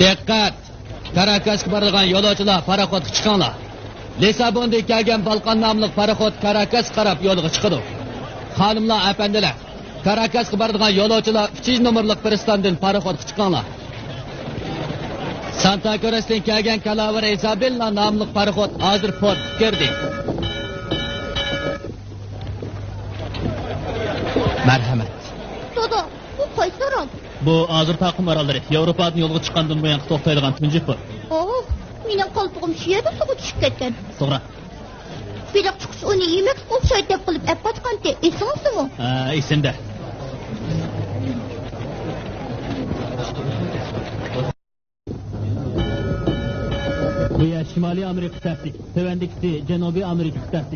Diqqat! Karakasga boradigan yo'lovchilar paraxodga chiqinglar. Lisabondan kelgan Balqon nomli paraxod Karakas qarab yo'lga chiqadi. Xonimlar, afandilar, Karakasga boradigan yo'lovchilar 3 nomerli pristondan paraxodga chiqinglar. Santa Cruzdan kelgan Kalavar Isabella nomli paraxod hozir portga kirdi. Marhamat. Dodo, bu qaysi rom? Bu hozir taqim orolları. Yevropadan yo'lga chiqqandan buyon to'xtaydigan tunji port. Oh, mening qo'ltig'im shu yerda suvga tushib ketgan. To'g'ri. Biliq chiqish uni yemak o'xshaydi deb qilib apatqanda, esimizmi? Ha, esimda. Bu yer Shimoliy Amerika qit'asi, tövendikisi Janubiy Amerika qit'asi.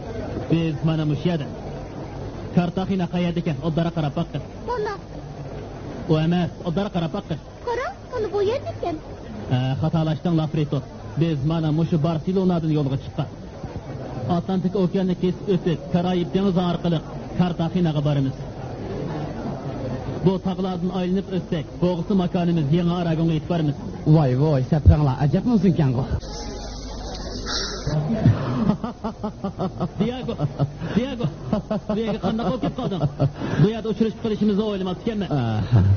Biz mana bu yerda. Kartagina qayerda ekan? Oddara qarab baqqin. Mana. O emas, oddara qarab baqqin. Qara, mana bu yerda ekan. Xatolashding, Lafrito. Biz mana mushu Barselonadan yo'lga chiqqan. Atlantik okeanni kesib o'tib, Karayib dengizi orqali Kartaginaga boramiz. Bu tog'lardan aylanib o'tsak, bo'g'isi makonimiz yangi Aragonga yetib boramiz. Voy voy, sapanglar ajab o'zing kango. Diego, bu yerga qanday bo'lib ketding? Bu yerda uchrashib qolishimizni o'ylamoqchi ekanman.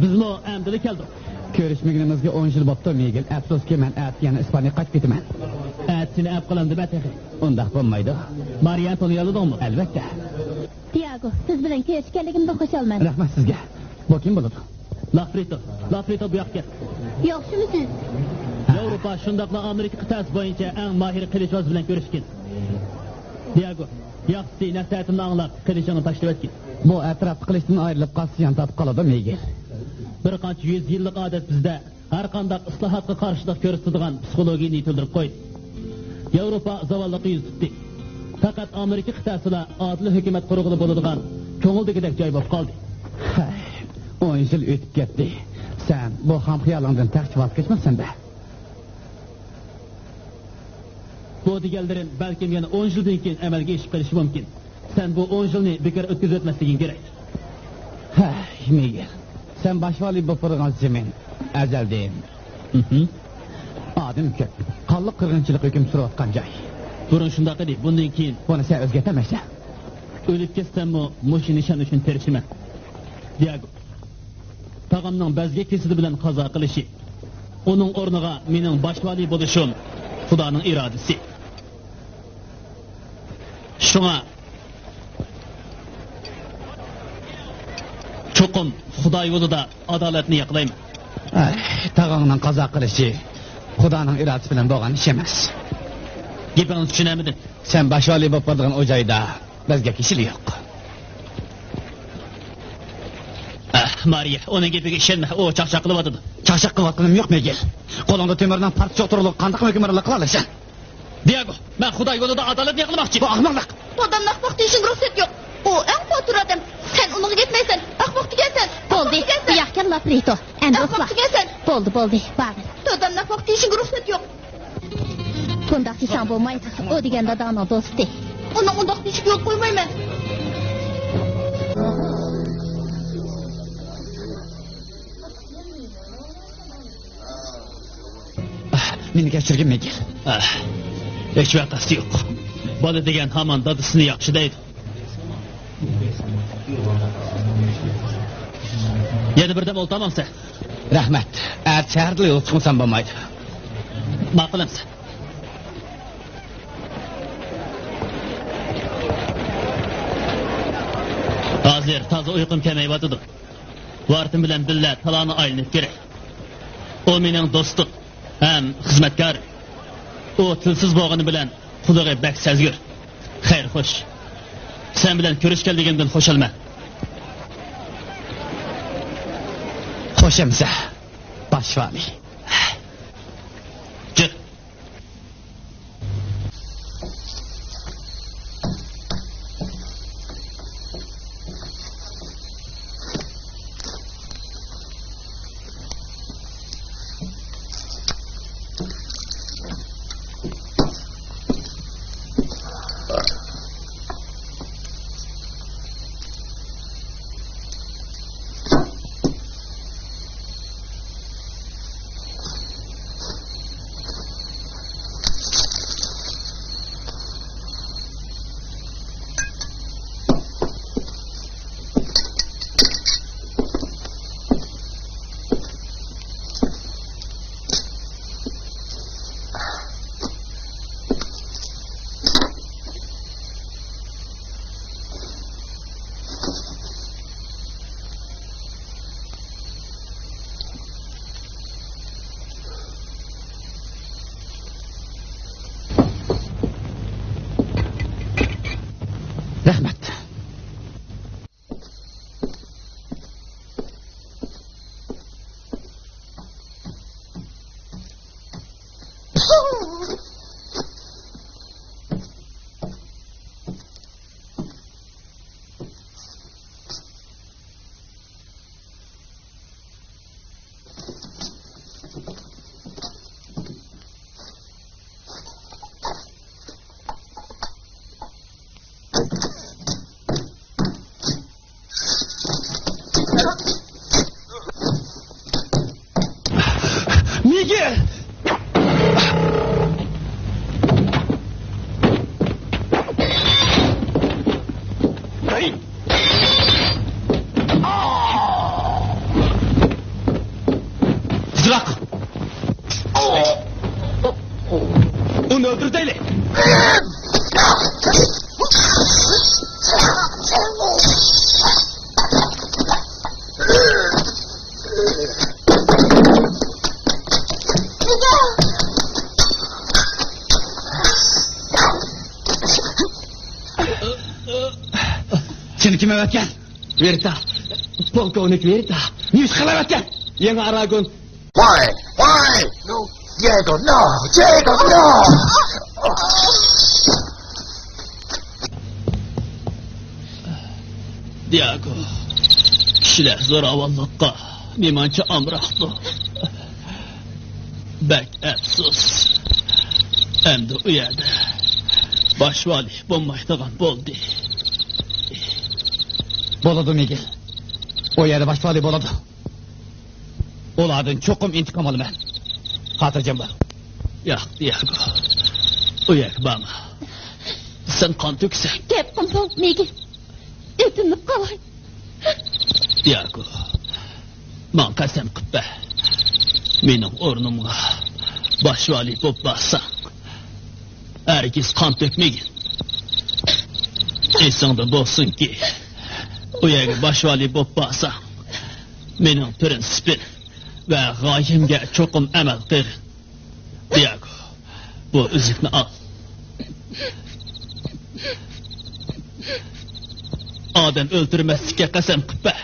Bizmi amdili keldik. Ko'rishmaganimizga 10 yil bo'pti, Miguel. Afsuski, men atgan Ispaniyaga qaytib ketaman. Seni ab qilindi bataxi. Undaq bo'lmaydi. Maria Antoniyaladingmi? Albatta. Diego, siz bilan ko'rishganligimda xushalman. Rahmat sizga. Bu kim bo'ladi? Lafrito bu yoqqa. Yaxshimisiz? Yevropa shundaqla Amerika qit'asi bo'yicha eng mahir qilichvoz bilan ko'rishgan. Diego, yaxshi nasihatimni anglab, qilichini tashlab o'tgin. Bu atrofni qilishdan ayrilib qasyan topib qoladi, Miguel. Bir qancha 100 yillik odat bizda har qanday islohotga qarshilik ko'rsatadigan psixologiyani yetildirib qo'ydi. Yevropa zavolliqni yuz tutdi. Faqat Amerika qit'asida odil hukumat qurug'ida bo'ladigan ko'ngildagidek joy bo'lib qoldi. 10 yil o'tib ketdi. Sen bu ham xiyolingdan taqchib vaz kechmasan-da. Bu deganlarim balkim yana 10 yildan keyin amalga oshib qolishi mumkin. Sen bu 10 yilni bekor o'tkazib o'tmasliging kerak. Miguel. Sen başvali bu fırgan zemin. Ezeldeyim. Adım köp. Kallık kırgınçılık hüküm sürüyotkan joy. Burun shundoq edi, bundan keyin Bunu sen o'zgartamasa. o'lib ketsam-mu, mush nishon uchun tirishman. Diego. Tag'amning bazga kesidi bilan qazo qilishi, uning o'rniga mening boshvali bo'lishim Xudoning irodasi. Shunga cho'qim Xudo yo'lida adolatni yaqlayman. Tag'angning qazo qilishi Xudoning irodasi bilan bo'lgan ish emas. Gapingizni tushunamidin? Sen başvali bo'lib turgan o joyda bizga kishili yo'q. Maria, onun gapiga ishonma, o chaqchaq qilyapti. Chaqchaq qilyotganim yo'q, Miguel. Qo'lingda temirdan parcha o'tirib qanday hukmronlik qilasan? Diego, men Xudo yo'lida adolatni yaqlamoqchi. Bu ahmoqlik. Odamni ahmoq deyishing ruxsat yo'q. U eng potur odam. Sen unga yetmaysan. Ahmoq degansan. Bo'ldi. Bu yoqqa Lafrito. Endi Ahmoq uxla. degansan. Bo'ldi. Bari. Odamni ahmoq deyishing ruxsat yo'q. Bundaq desang bo'lmaydi. O deganda dono do'sti. Uni undoq deyishga yo'l qo'ymayman. Meni kechirgin, Miguel. Hech vaqasi yo'q. Bola degan hamon dadasini yaxshi deydi. Yana birdam o'ltamansa. Rahmat. Shaharda yo'l chiqsam bo'lmaydi. Ma'qulamsa. Hozir toza uyqum kelmayapti. Vartim bilan billa taloni aylanib kerak. O mening do'stim, ham xizmatkor. O tilsiz bo'lgani bilan Xudoga bak sazgir. Xayr, xo'sh. Sen bilan ko'rishganligimdan xo'shalman. Xo'shamsa, başvali. Chiq. Tezroq. Uni o'ldirdaylik. Seni kime ötken? Verita. Polkovnik Verita. Yüz kılar ötken? Yeni Aragon. Why? No, Diego, no! Diego, no! Diego. Kişiler zoravallıkka. Nimança amrahtı. Bek efsus. Hem de uyardı. Başvali bombaştağın boldu. Boladı Miguel. O yeri başvali boladı. Oladın çokum intikam alı ben. Hatırcam var. Yok Diego. Uyak bana. Sen kan töksen. Gep qilsam, Megi. Etimni qalay. Diego. Man qasam qilib mening o'rnimga başvali bo'lib bassan. Herkes kan tökmegin. Esingda bo'lsinki, u yerga başvali bo'lib bassan. Mening prinsipim va g'oyamga cho'qim amal qil. Diego, bu uzukni al. Odam o'ldirmaslikka qasam qilib.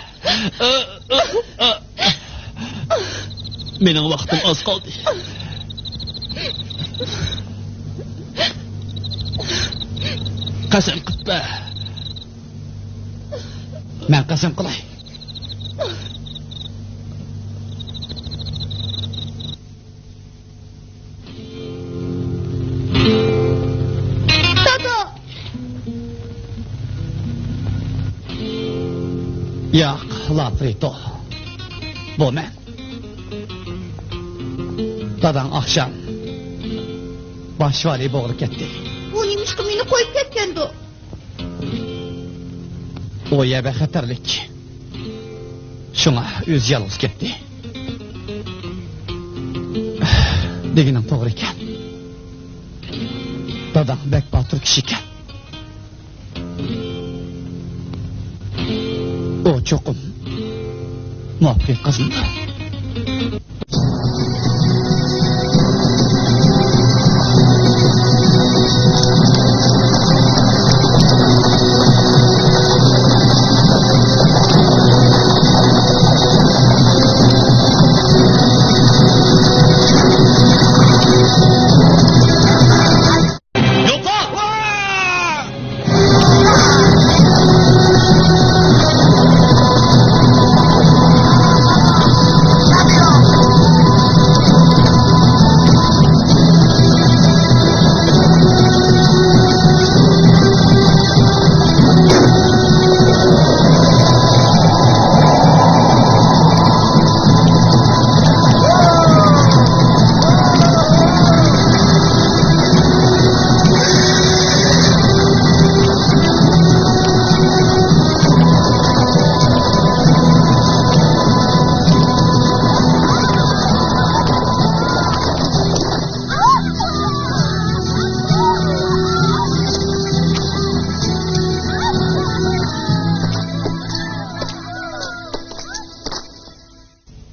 Mening vaqtim oz qoldi. Qasam qilib. Men qasam qilay. Tato! Yo'q, Lafrito. Bu men. Dadang akşam başvali bo'g'ilib ketdi. Bu nimishqa meni qo'yib ketgandi. O yerda xatarlik. Shunga o'z yolg'iz ketdi. Deganim to'g'ri ekan. Dadang bek botir kishi ekan. O cho'qim muvaffaq qizindi.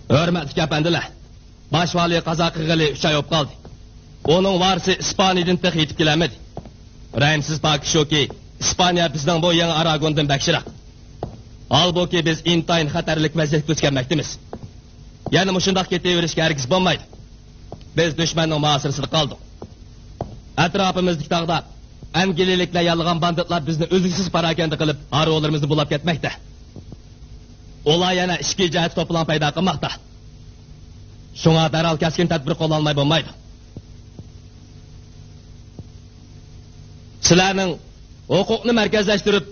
Hürmetli efendiler, başvali kaza qilg'ili 3 oy bo'lib qoldi. Onun varisi İspaniyadan tek yetib kelamedi. Rahimsiz paki shuki, İspaniya bizning bu yangi Aragondan bakshiraq. Halbuki biz intayin xatarlik vaziyatga o'tganmoqdamiz. Yana mushundoq ketaverishga hargiz bo'lmaydi. Biz dushmanning muosirisida qoldik. Atrofimizdagi tog'da Angeliliklar yalg'an banditlar bizni o'ziksiz parakanda qilib, arolarimizni bulab ketmoqda. Olay yana ishki jihat to'plam paydo qilmoqda. Shunga darhol kaskin tadbir qo'lla olmay bo'lmaydi. Sizlarning huquqni markazlashtirib,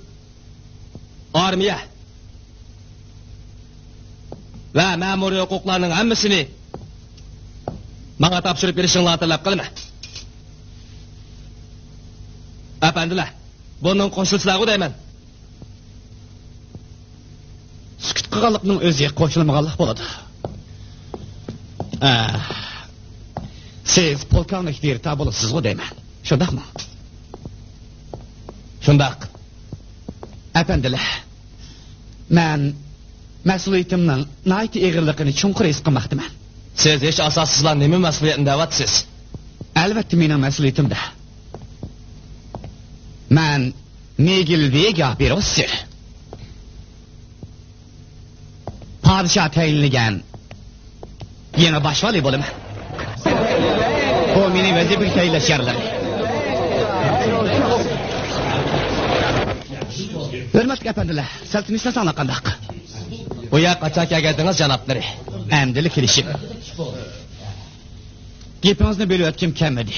armiya va ma'muriy huquqlarning hammasini menga topshirib berishinglarni talab qilaman. Efendiler, bunun qo'shilsilari deyman. qilganlikning o'zi qo'shilmaganlik bo'ladi. Siz polkovnik direktor bo'lasiz-ku deyman. Shundaqmi? Shundaq. Efendiler, men mas'uliyatimning nayt egirligini chunqur his qilmoqdaman. Siz hech asossizlar nima mas'uliyatni da'vatsiz? Albatta mening mas'uliyatimda. Men Megilvega birosir. Padişah tayinlagan yana boshvali bo'laman. O meni vazifaga tayinlasharlar. Hurmatli efendiler, saltanatni sana qandaq? Bu yoq qachon kelganingiz janoblari? Əmdili kirişim. Gepingizni bo'lib o'tkim kelmadi.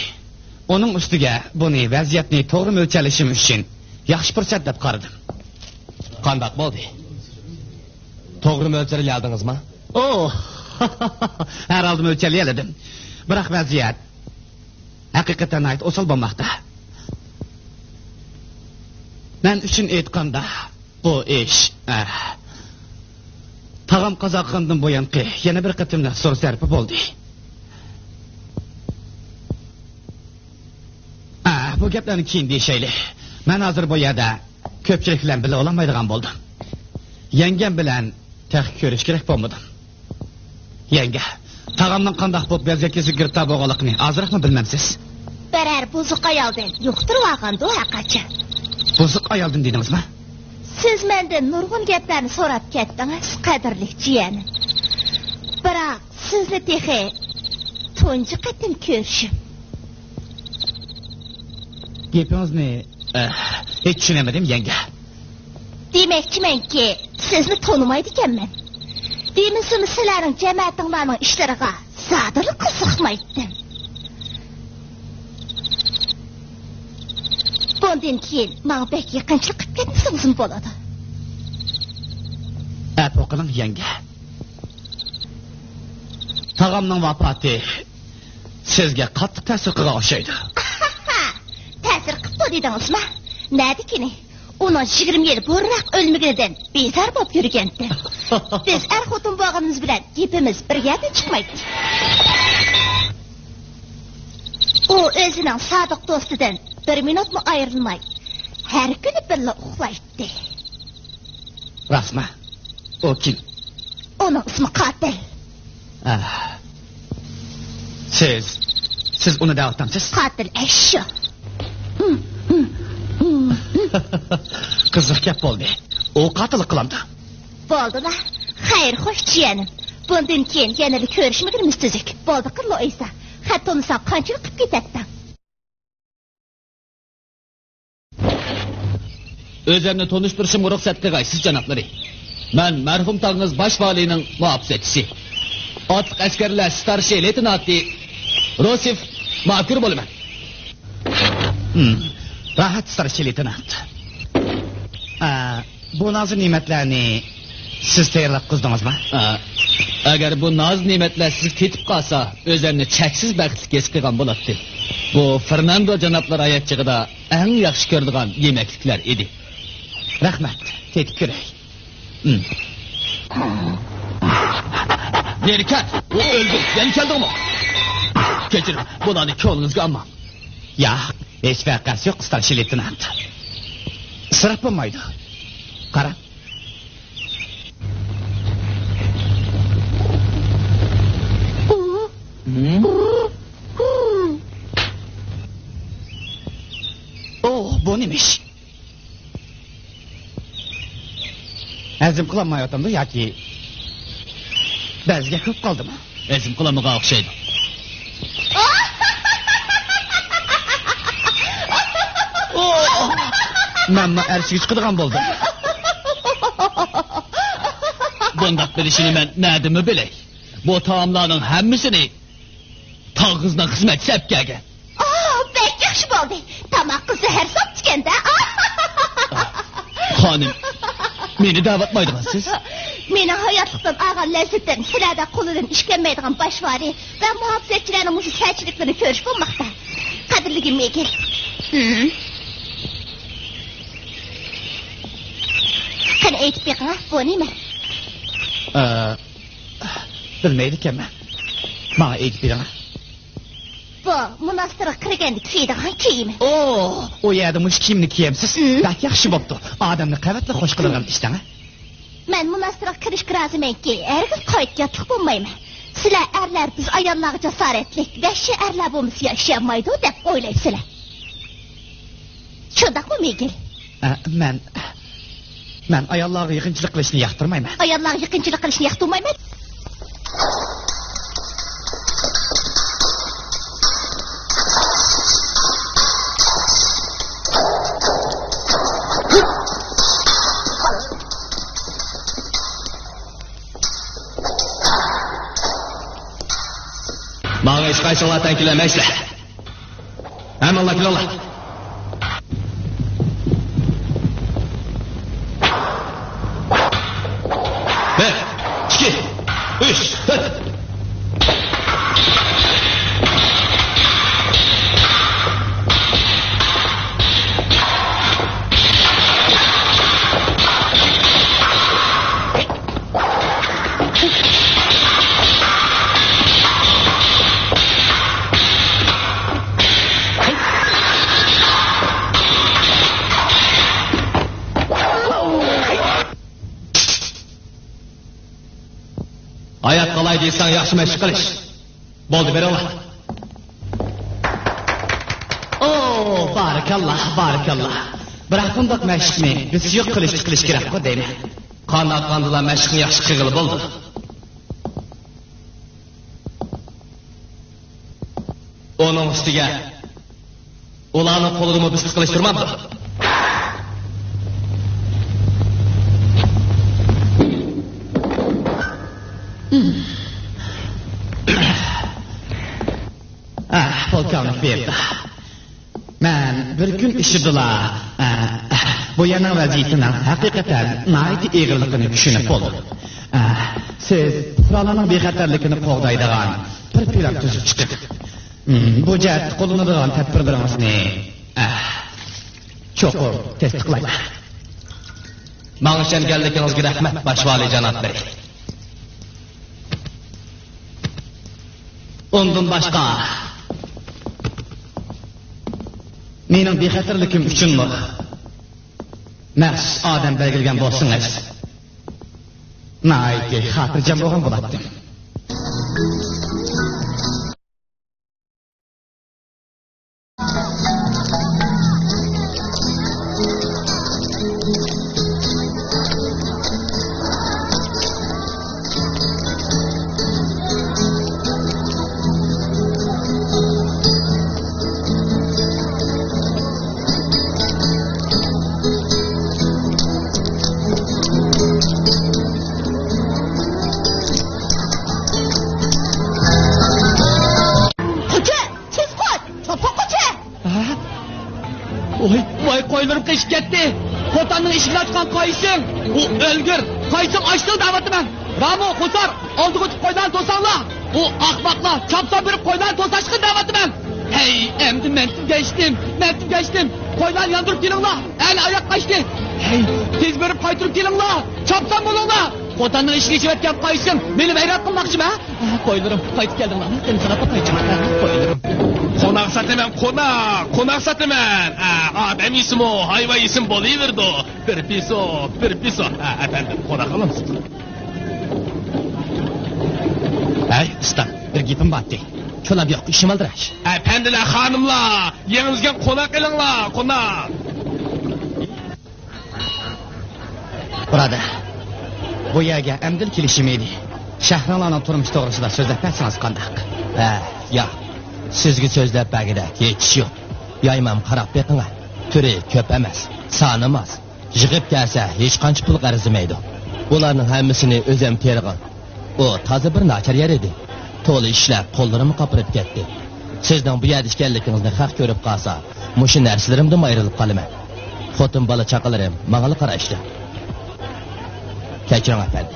Onun ustiga buni vaziyatni to'g'ri mo'lchalashim uchun yaxshi fursat deb qaradim. Qandaq bo'ldi? To'g'ri mo'ljalladingizmi? Oh, herhalde mo'ljalladim. Biroq vaziyat haqiqatan ayt o'sal bo'lmoqda. Men uchun aytganda bu ish tag'am qazo qilgandan bo'yanqi yana bir qatimda so'r sarfi bo'ldi. Bu gaplarni keyin deyishayli. Men hozir bu yerda ko'pchilik bilan bila olmaydigan bo'ldim. Yengam bilan tax ko'rish kerak bo'lmadim. Yenga, tag'amning qanday bo'lib vaziyatga girta bo'lganligini hozirmi bilmamsiz? Birer buzuq ayoldan yo'qtirib olgandi u haqacha. Buzuq ayoldan dedingizmi? Siz mendan nurg'un gaplarni so'rab ketdingiz, qadrli jiyanim. Biroq sizni texi tunji qatim ko'rishim. Gapingizni hech tushunamadim yanga. Demakchimanki, sizni tonimaydi ekanman. Demisimi sizlarning jamoatinglarning ishlariga zodili qiziqmaydim. Bundan keyin menga bek yaqinchilik qilib ketsangiz bo'ladi. O'qiling yanga. Tag'amning vafoti sizga qattiq ta'sir qilgan o'xshaydi. Ta'sir qilib dedingizmi? Nadikini? Onun 20 yıl burraq ölmügünden bezar bo'lib yurgandi. Biz er xotin bo'lganimiz bilan gapimiz bir yerdan chiqmaydi. O o'zining sodiq do'stidan bir minutmi ayrilmay, har kuni birga uxlaydi. Rasma. O kim? Onun ismi Qotil. Siz uni da'vatlamsiz? Qotil eşşo. Qiziq gap bo'ldi. O qotillik qildi. Bo'ldi-da. Xayr, xo'sh jiyanim. Bundan keyin yana ko'rishmaganimiz tuzuk. Bo'ldi, qillo Oysa. Hatto inson qanchalik qilib ketadi. Özümni tonuşturuşumga ruxsat qilgaysiz janoblari. Men marhum tog'ingiz bosh valining muofisachisi. Otliq askarlar starshey leytenanti Rosif Makur bo'laman. Rahat starshey leytenant. Bu nozik ne'matlarni siz tayyorlab qizdingizmi? Agar bu noz ne'matlar siz ketib qolsa, o'zlarini cheksiz baxtli his qilgan bo'ladi. Bu Fernando janoblar aytchig'ida eng yaxshi ko'radigan yemakliklar edi. Rahmat, ketib ko'ray. Nerikat, o öldü. Yani keldimi? Kechiring, bularni ko'nglingizga olmang. Yo'q, hech vaqasi yo'q, starshey leytenant. Isrof bo'lmaydi. Qara. Bu neymiş? Azim qilolmayotganda yoki bizga ko'p qoldimi? Azim qilamaga o'xshaydi. Mamma arshiga chiqadigan bo'ldim. Bundaq bilishini men nadimi bilay. Bu taomlarning hammasini tog'izning xizmat sapkaga. Bek yaxshi bo'ldi. Tamoqqa zahar sotganda. Xonim, meni da'vatmaydingiz. Meni hayotlikdan olgan lazzatim sizlarda qo'lidan ish kelmaydigan boshvari va muhofizatchilarning mush sachliklarini ko'rish bo'lmoqda. Qadrli Megil. Qani aytib beqing, bu nima? Bilmeydi ekanman. Bana egip birin. Bu monastırga kirganda kiydigan kiyimi. O yerda mush kiyimni kiyamsiz. Bak yaxshi bo'pti. Odamni qavatla xush qiladigan ishdan. Men monastırga kirishga rozimanki, ergiz qaytib yotiq bo'lmayman. Sizlar erlar biz ayollarga jasoratlik, vahshiy erlar bo'lmasa yashamaydi deb o'ylaysizlar. Shundaqmi Migel? Men ayollarga yaqinchilik qilishni yoqtirmayman. Ayollarga yaqinchilik qilishni yoqtirmayman. Bana hech qaysinglar tankilamaysiz. Hammalar kelinglar. 1, 2, 3, 4. Hayat kolay değilsen yaxşı meşgul qilish. Bo'ldi, beringlar. Barakallah. Biroq bundoq mashqni biz yo'q qilish kerak-ku deyman. Qanday mashqni yaxshi qilg'ili bo'ldi. Onun ustiga ularni qo'lini biz qilishtirmabdi. Polkovnik berdi. Men bir kun ishidila bu yana vaziyatning haqiqatan nihoyat eg'irligini tushunib qoldim. Siz qurollarning bexatarligini qo'g'daydigan bir plan tuzib chiqdi. Bu jihat qo'llanadigan tadbirlaringizni cho'qur tasdiqlayman. Bana ishonganligingizga rahmat, boshvali janoblari. Ondan başqa mening bexatarligim uchunmi maxsus odam belgilgan bo'lsangiz nihoyat xotirjam bo'lgan bo'lardim. Voy qo'ylarim qishib ketdi. Xotanning eshigini ochgan qo'ysin. U o'lgir. Qo'ysin ochdi da'vatiman. Ramo, Xo'sar, oldiga o'tib qo'ydan to'sanglar. U ahmoqlar chapsa berib qo'ydan to'sashga da'vatiman. Hey, endi men geçtim. Qo'ydan yondirib kelinglar. Ali oyoq qochdi. Hey, tez berib qaytirib kelinglar. Chapsan bo'linglar. Xotanning eshigini ochgan qo'ysin. Meni bayrat qilmoqchimi? Qo'ylarim qaytib keldinglar. Seni sanab qaytaman. Qo'ylarim. Konak satımen, konak satımen. Adam isim o, hayvan isim boluverdi o. Bir pis o. Efendim, konak alır mısın? Hey, usta, bir gipim batdı. Çolab yok, işim aldıraş. Efendiler, hanımlar, yenizgen konak elinler, konak. Burada, bu yerga emdil kelishimiydi. Shahronlarning turmush to'g'risida so'zlab bersangiz qanday? Ya. Sizga so'zlab bagida hech yo'q. Yaymam qarab beqinglar. Turi ko'p emas, soni emas. Yig'ib kelsa hech qancha pul qarzimaydi. Ularning hammasini o'zim tergan. O toza bir nachar yer edi. To'li ishlab qo'llarim qopirib ketdi. Sizning bu yerda ishganligingizni haq ko'rib qolsa, mushu narsalarimdan ayrilib qolaman. Xotin bola chaqalarim menga qarashdi. Kechiring efendi.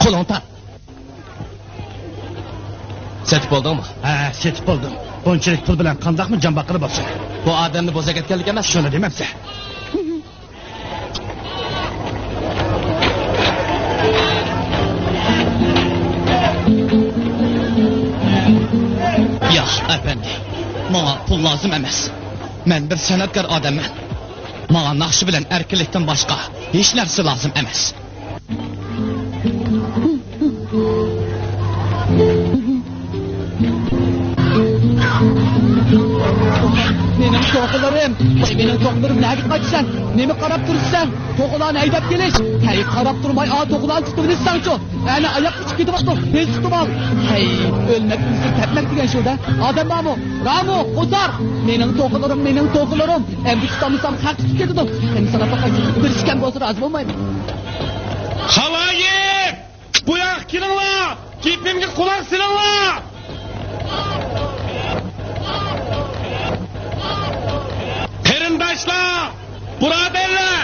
Qo'lingni tart. Setip oldun mu? Ha, setip oldum. Bunçilik pul bilan qandaqmi jambaqili bo'lsa. Bu adamni bo'zak etganlik emas. Shuni demamsa. Yo'q, efendi. Menga pul lozim emas. Men bir sanatkor odamman. Menga naqshi bilan erkinlikdan boshqa hech narsa lozim emas. Mening to'g'rilarim, mening to'g'rilarim nega qochsan? Nima qarab turibsan? To'g'rilarni haydab kelish. Hey, qarab turmay, to'g'rilarni tutib bilsang-chi. Ana oyoq chiqib ketyapti. Tez tutib ol. Hey, o'lmak bizni tepmak degan shu-da. Odam bormi? Ramo, Qo'zar. Mening to'g'rilarim. Endi tutamsam xat tutib ketdim. Sen sana faqat bilishgan bo'lsa rozi bo'lmayman. Halayim! Bu yoq kelinglar! Gapimga quloq solinglar! Qarindoshlar, birodarlar,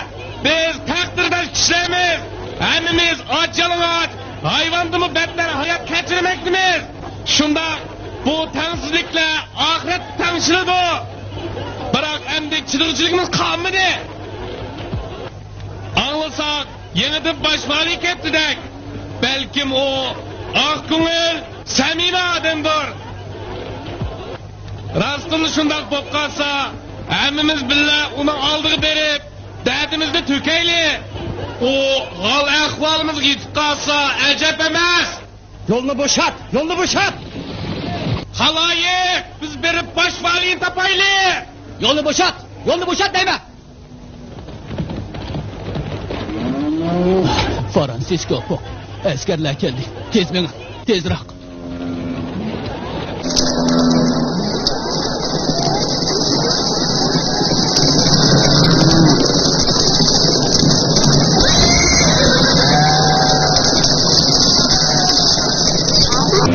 biz taqdirdan ishlaymiz. Hammamiz och-yalang'och, hayvondimi battar hayot kechirmoqdamiz. Shunda bu tengsizliklar oxirat tengshiladi. Biroq endi chidovchiligimiz qolmadi. Anglasak, yenidan boshvali ketdidak. Balkim o oq ko'ngil, samimiy odamdir. Rostini shundoq bo'lib qolsa, hammamiz birga uning oldiga berib, dardimizni to'kayli. O hol ahvolimizga yetib qolsa, ajab emas. Yo'lni bo'shat. Xaloyiq, biz berib boshvalini topayli. Yo'lni bo'shat deyman. Fransisko, askarlar keldi. Tez meni, tezroq.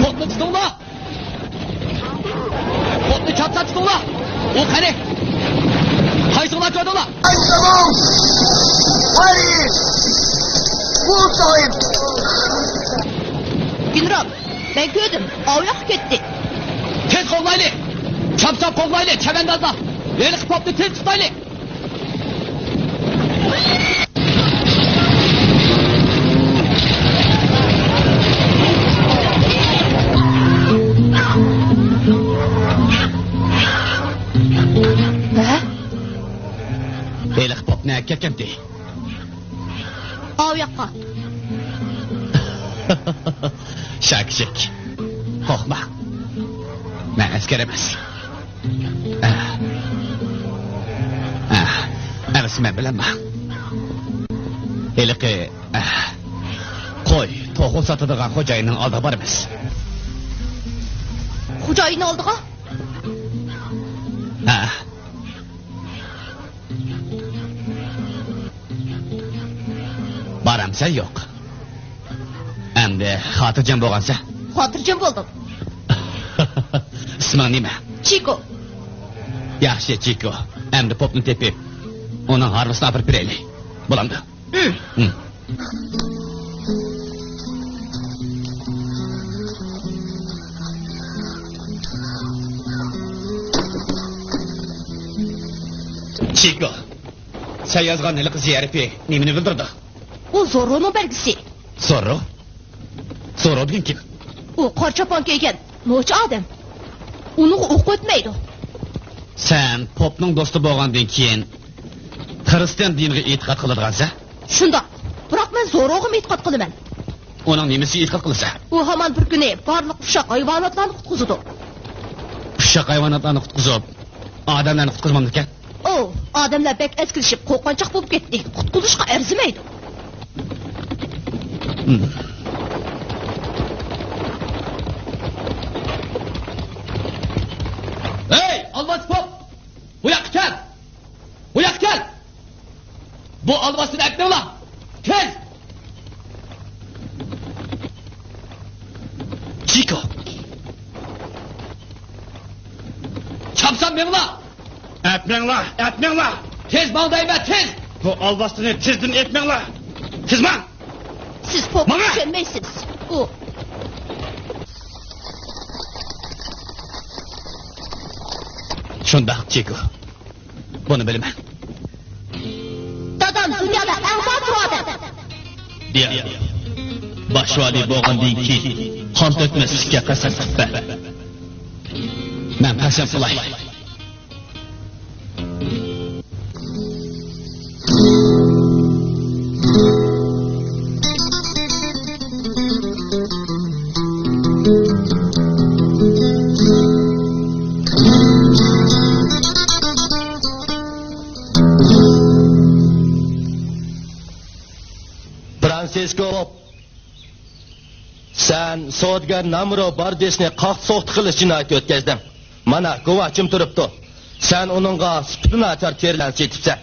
Potni tutinglar. Potni chapsa tutinglar. U qani? Qaysinglar ko'rdinglar? Wait! Buldayım. Günram, ben gördüm. Oyoq ketdi. Tez qo'llayli. Chapsab qo'llayli, chavandozlar. Yeliq popni tez tutayli. Ha? Eliq popni ketdi. Oyoqqa. Shak. Qo'rqma. Men askar emas. Emas men bilaman. Eliqi qo'y, to'g'ri sotadigan xo'jayinning oldiga boramiz. Xo'jayini oldiga? Boramsa yo'q. Endi xotirjam bo'lgansa. Xotirjam bo'ldim. Isming nima? Chiko. Yaxshi Chiko. Endi popni tepib, uning harvisini olib beraylik. Bo'lamdi? Chiko. Sen yozgan iliq ziyarati nimani bildirdi? U Zorro'ning belgisi. Zorro? Zorro degan kim? U qor chopon kiygan no'chi odam. Uni o'q o'tmaydi. Sen popning do'sti bo'lgandan keyin xristian diniga e'tiqod qiladigansan? Shundoq. Biroq men Zorro'ga e'tiqod qilaman. Uning nimasiga e'tiqod qilasan? U hamon bir kuni barliq qushaq hayvonotlarni qutqizdi. Qushaq hayvonotlarni qutqizib, odamlarni qutqizmamdi ekan. O, odamlar bek eskilishib, qo'rqinchoq bo'lib ketdi. Qutqizishga arzimaydi. Hey, Alvas pop! Bu yoqqa kel. Bu alvasini aytdinglar. Tez! Chiko. Chapsam menlar. Etmenglar. Tez maldayma, tez! Bu albastını tezden etmenglar. Tezman. Siz popni Mana! tushunmaysiz. U Şundaq Chico. Bunu bilmem. Dadam dunyoda eng botir odam. Diya. Başvali bo'lgandan keyin qon to'kmaslikka qasam qilib. Men qasam qilay. Francisco, sen sodga Namro Bardesni qaqsoq qilish jinoyati o'tkazding. Mana guvohchim turibdi. Sen uningga sutni achar terlan setibsan.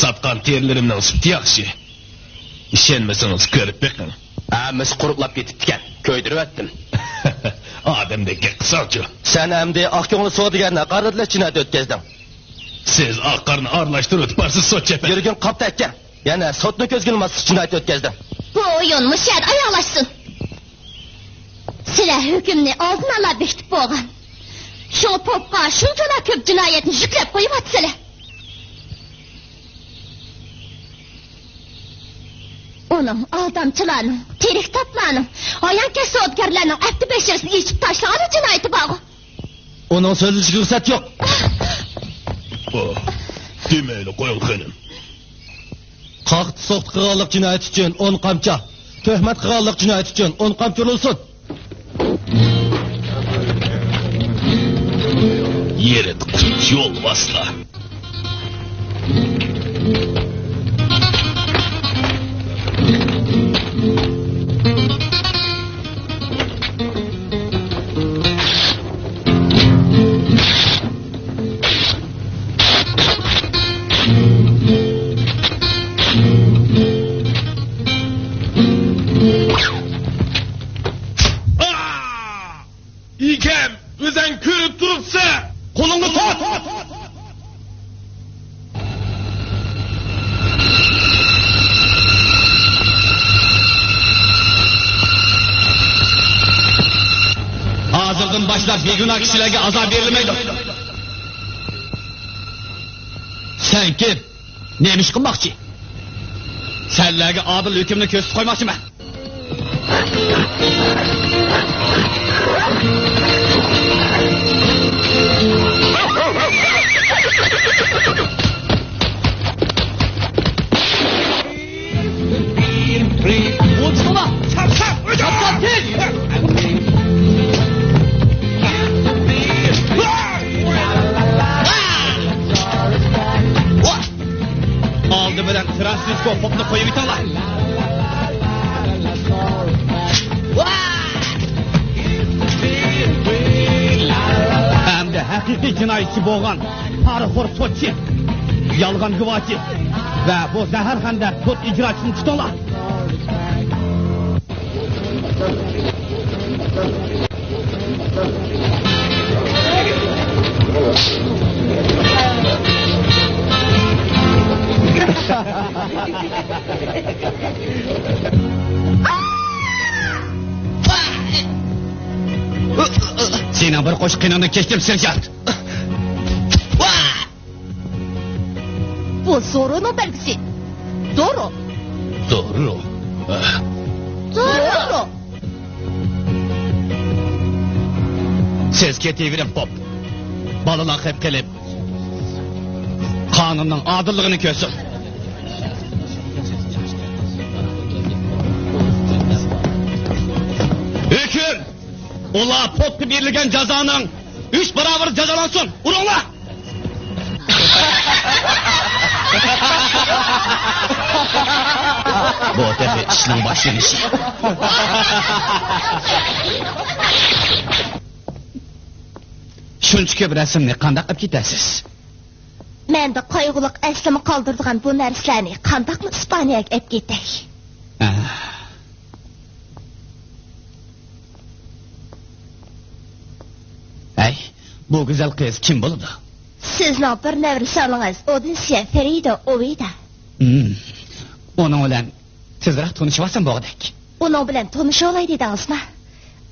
Satqan terlerimning suti yaxshi. Ishonmasangiz ko'rib beqing. Mis quruqlab ketibdi ekan. Ko'ydirib etdim. Odamdek qisaqchi. Sen endi oqko'ngil sodigarni qaradla jinoyat o'tkazding. Siz oqqarni aralashtirib o'tparsiz sot chepa. Yurgin qopda ekan. Yana sotni ko'zga ilmaslik jinoyat o'tkazding. Bu o'yin mushad oyoqlashsin. Sizlar hukmni oldin ola bekitib bo'lgan. Shu popqa shunchalar ko'p jinoyatni yuklab qo'yibsizlar. Onun aldamchilarning, terik toplarning, oyanka sodgarlarning abdi beshirisini yechib tashlagan jinoyati bor. Uning so'zlashiga ruxsat yo'q. Demayli qo'ying xonim. Qaqt so'q qilganlik jinoyati uchun 10 qamcha, tuhmat qilganlik jinoyati uchun 10 qamcha urilsin. Yeri yo'l vasla. İkem, özen körüp durupsa, kolunu tut! Hazırdan başlap beguna kişilerge azap verilmeydi. Sen kim? Neymiş kılmakçı? Senlerge adil hükümünü köstü koymakçı mı? Uçma! Çap çap! Çap çap tez! Aldı bilen Francisco poplu koyu bitalar. Hem de hakiki cinayetçi boğan harıxor sotçi, yalgan gıvacı ve bu zəhərxəndə sot icraçını tutolar. Senin bir koş kınanı keçtim serjant. Bu zorunun belgisi. Doğru. Doğru. Doğru. Siz ketiverin pop. Balına hep gelip kanunun adillığını kösün. Hüküm! Ula poptu birligen cezanın 3 beraber cezalansın. Urunla! Bu tepe işinin başlangıcı. Shuncha ko'p rasmni qanday qilib ketasiz? Menda qayg'uliq aslimi qoldirgan bu narsalarni qandaqmi Ispaniyaga olib ketay? Ay, bu go'zal qiz kim bo'ladi? Sizning bir navrisangiz Odisya Ferida Ovida. Onun bilan tezroq tanishib olsam bo'g'dak. Uning bilan tanisha olay dedingizmi?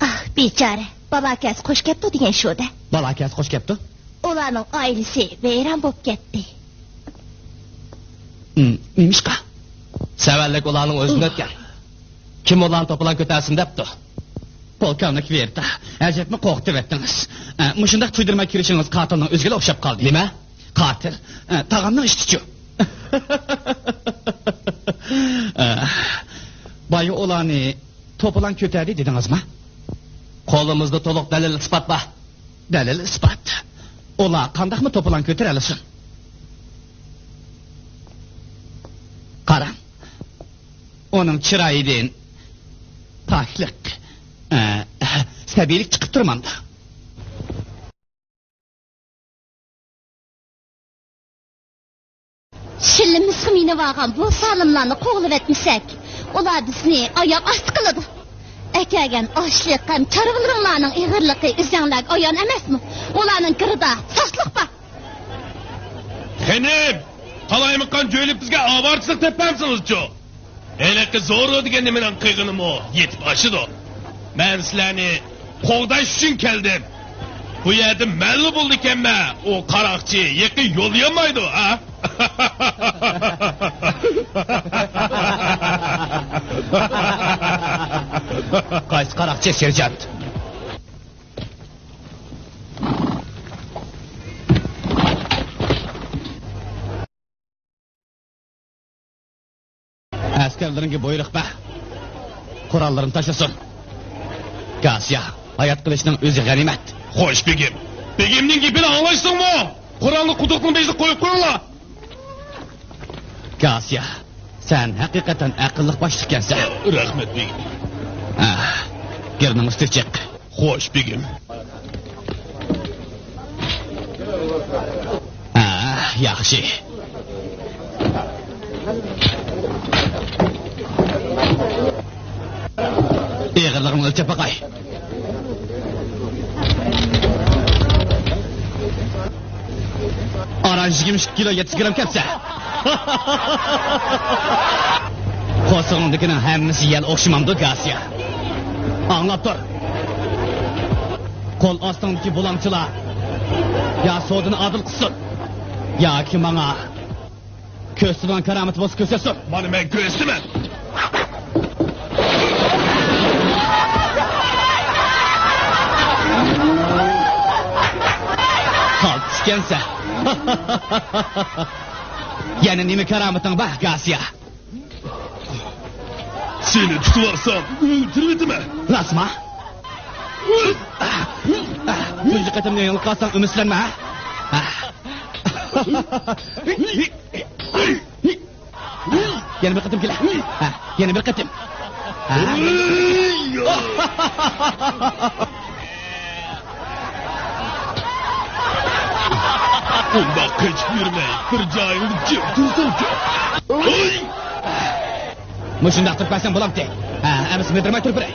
Ah, bechora. Balakasi qo'sh ketdi degan shu-da. Bola akasi qo'sh kelibdi. Ularning oilasi vayron bo'lib ketdi. Nimishqa? Savallik ularning o'zini o'tgan. Kim ularni to'plan ko'tarsin debdi. Polkovnik verdi. Ajabmi qo'rqitib etdingiz. Mushundaq tuydirmay kirishingiz qotilning o'ziga o'xshab qoldi. Nima? Qotil. Tag'amning ishchi. Boya ularni to'plan ko'tardi dedingizmi? Qo'limizda to'liq dalil isbot bor. Dalil isbot. Ular qandaqmi to'plan ko'tara olsin? Qarang. Onun chiroyidan poklik, sabiylik chiqib turmanda. Shillimiz xumini vargan bu salimlarni qo'g'lib etmasak, ular bizni oyoq osti qiladi. Akagan ochliq ham chorvalaringlarning ig'irligi izanglarga ayon emasmi? Ularning kirida sosliq bor. Xenim, qalaymiqqan jo'ylib bizga avarchilik tepamsiniz-ku. Elaki zo'r degan nimadan qiyginim o, yetib oshidi. Men sizlarni qo'g'dash uchun keldim. Bu yerda ma'lum bo'ldi ekanma, o qaroqchi yaqin yo'llayamaydi, ha? Qaysi qaroqchi serjant? Askarlarınki buyruq ba. Qurallarını taşısın. Gasiya, hayat qilishning o'zi g'animat. Xo'sh, begim. Begimning gapini anglaysizmi? Qurolni quduqning bezida qo'yib qo'yinglar. Gasiya, sen haqiqatan aqlli boshliq ekansan. Rahmat, begim. Gerning ustiga chiq. Xo'sh, begim. Yaxshi. Eğirliğini ölçep bakay. Aran 20 kilo 7 gram kepse. Qo'sig'ingdikini hammasi yel o'xshamamdi Gasiya. Anlab tur. Qo'l ostingdagi bulamchilar ya sodini adil qilsin, yoki menga ko'stidan karamat bo'lsa ko'rsatsin. Mana men ko'stiman. Qalb tushgansa. Yana nima karamatning bor Gasiya? Seni tutarsam öldürürdüm. Rasma? Tuncu katimle yanılık kalsan ümitlenme ha? Yeni bir katım gele. Yeni bir katım. Bunda kaç yürümeyi, bir cahil cip dursun ki. Muşunda Türkmensen bulam de. Emis bildirmey Türkbirey.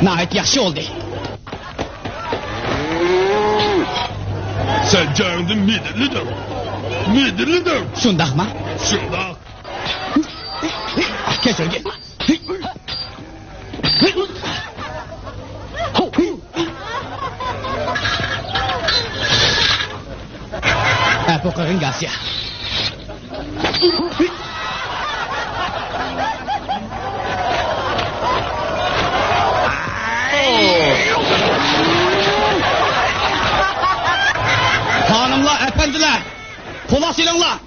Nahit yaxshi oldu. Sen canını müdürlüdün. Müdürlüdün. Şundaq mı? Şundak. Geç öyle. Pokarın Gasiya. Hanımlar, efendiler, kula silinglar.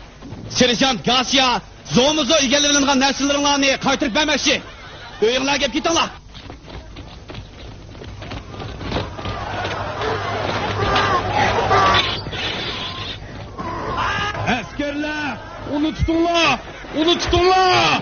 Serjant Gasiya, zo'muzu egallangan narsalaringlarni qaytirib bermoqchi. Uyinglarga kelib ketinglar. Askerler, onu tutunlar. Onu tutunlar.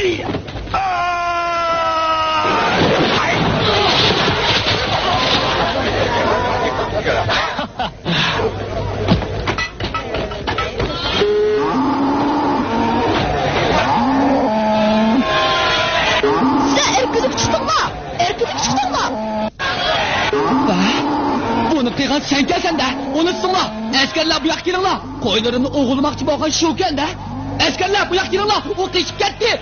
Sizler erkilip çıktınlar. Erkilip çıktınlar. Bunu kıygan sen gelsen de unutsunlar. Askerler bu yak girinler. Koylarını oğulmakçı bakın şuken de. Askerler bu yak girinler. O kışıp gitti.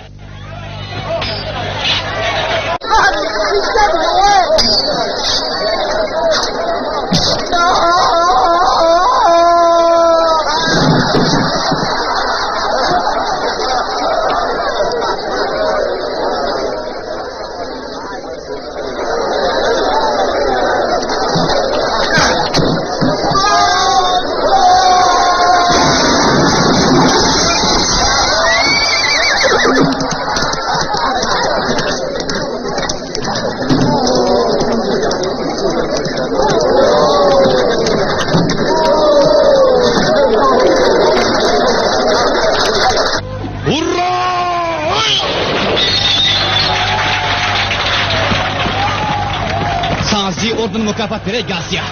Sanzi ordun mükafat vere Gasya.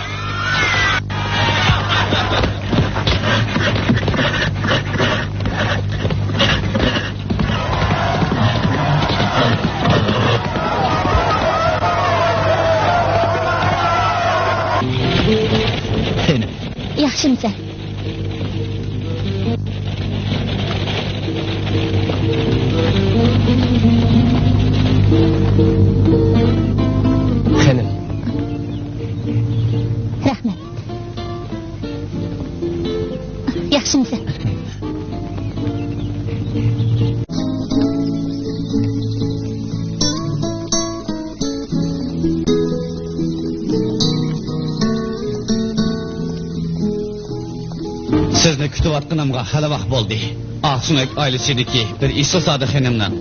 Senin. Yaxshimisan? Xenim. Rahmat. Yaxshimisan? Sizni kutayotganimga hali vaqt bo'ldi. Aqsunak oilasidagi bir Iso Sodiq xonimdan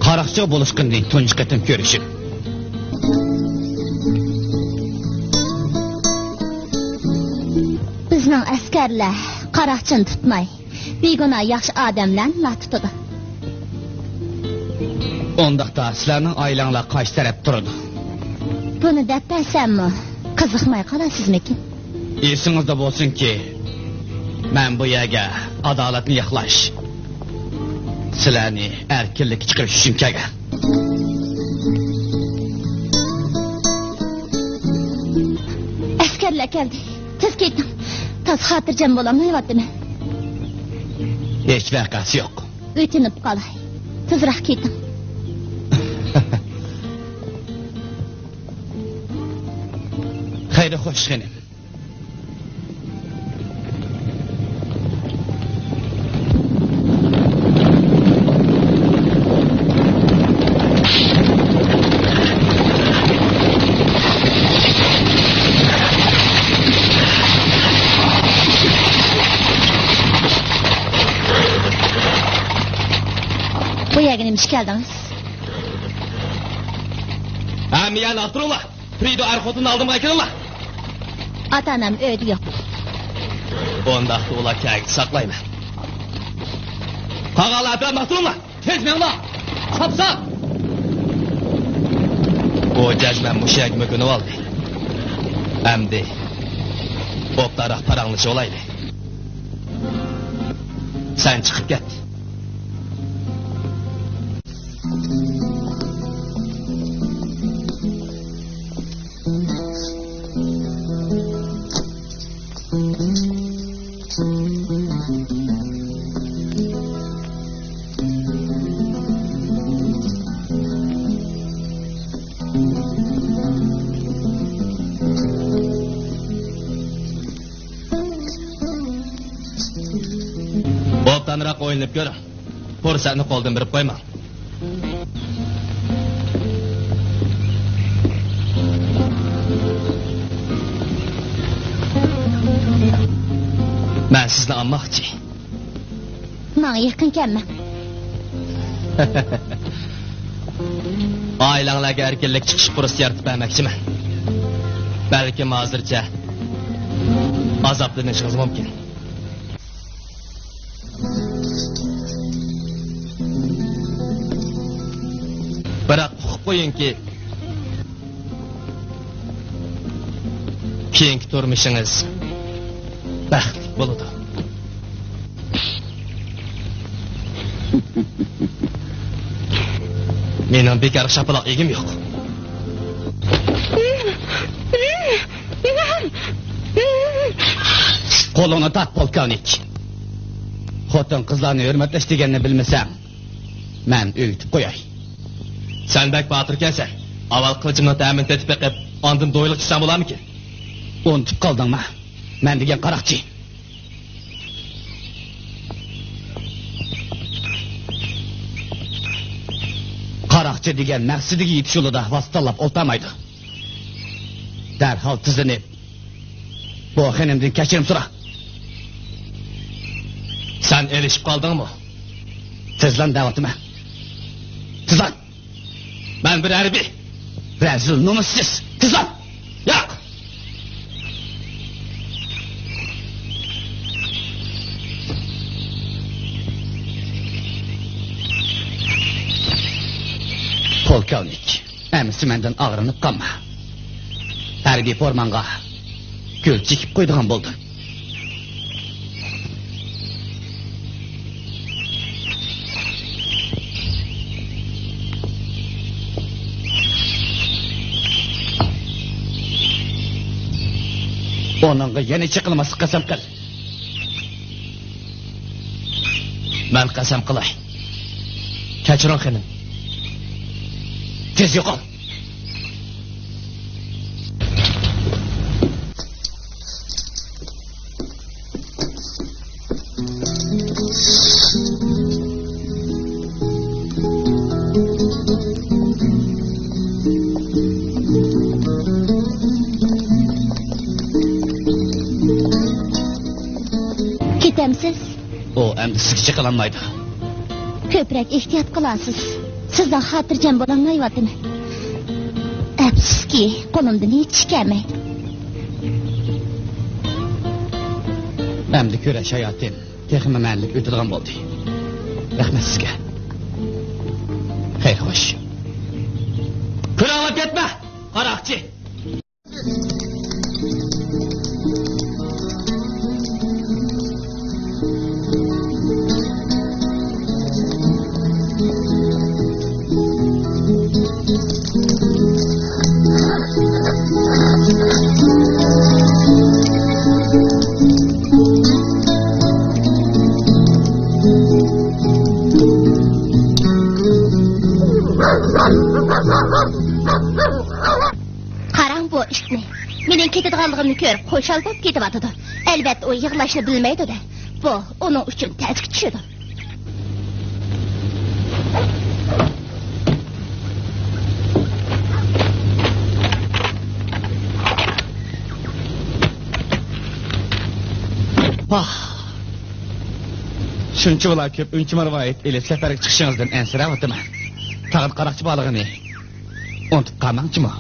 qaroqchi bo'lishqinning tunji qatim ko'rishim. Bizning askarlar qaroqchini tutmay, begunoh yaxshi odamlarni tutadi. Ondaqda sizlarning oilanglar qaysi taraf turadi? Buni deb bersammi, qiziqmay qolasizmikin? Esingizda bo'lsinki, men bu yerga adolatni yoqlash, sizlarni erkinlikka chiqarish uchun kelgan. Askarlar keldi. Tez keting. Tez xotirjam bo'lamayaptimi? Hech vaqasi yo'q. O'tinib qolay. Tezroq keting. Xayr xo'sh xonim. Bu yerga nima ish keldingiz? Miyani atırırlar. Frido Erkot'un aldığıma ekirler. Ota-onam uyda yo'q. Onda ular kayık saklayma. Kağalar etrafına atırırlar. Tez menla. Çapsa. O cezmen muşak mükünü aldı. Emdi. Optarak paranlışı olaydı. Sen çıkıp git. Optanırak oynayıp görün. Fırsatını koldan verip koyma. Ben sizni anmakçı. Menga yaqin kelma. Ailanglarga erkinlik chiqish fursati yaratib bermoqchiman. Balki hozircha azoblanishingiz mumkin. Biroq uqib qo'yingki, keyingi turmushingiz baxtli bo'ladi. Mening bekor shapaloq egim yo'q. Qo'lini tart, polkovnik. Xotin qizlarni hurmatlash deganini bilmasam, men o'yitib qo'yay. Sen bek botirkansan. Avval qilichinni ta'min etib beqib, ondan do'yliq chiqsam bo'larmiki? Unutib qoldingmi? Men degan qaroqchi. Qaroqchi degan maqsadiga yetish yo'lida vasittalab o'ltamaydi. Darhol tizlanib, bu xonimdan kechirim so'ra. Sen erishib qoldingmi? Tizlan davatime. Tizlan. Ben bir harbiy. Rezil nomussiz. Tizlan. Yo'q. Polkovnik, emisi menden ağrınıp kalma. Harbiy formanga gül çekip koyduğum buldum. Onunla yeni çıkılması qasam qil. Ben qasam qilay. Kechiring xonim. Tez yo'qol. Ketemsiz? O endi sizga chiqilanmaydi. Ko'proq ehtiyot qilasiz. Sizdan xotirjam bo'lolmayapman. Afsuski, qo'limdan hech kelmaydi. Endi ko'rash hayotim texmi manlik o'tadigan bo'ldi. Rahmat sizga. Xeyr xo'sh. Kıravat etme, qaroqchi. Qarang bu ishni. Mening ketadiganligimni ko'rib, qo'shal bo'lib ketyapti. Albatta u yig'lashni bilmaydi-da. Bu uning uchun ta'zga tushadi. Shuncha bo'lar ko'p uncha marvoyat elib safarga chiqishingizdan ensirayapman. Tag'in qaroqchi balig'ini unutib qolmangchimi?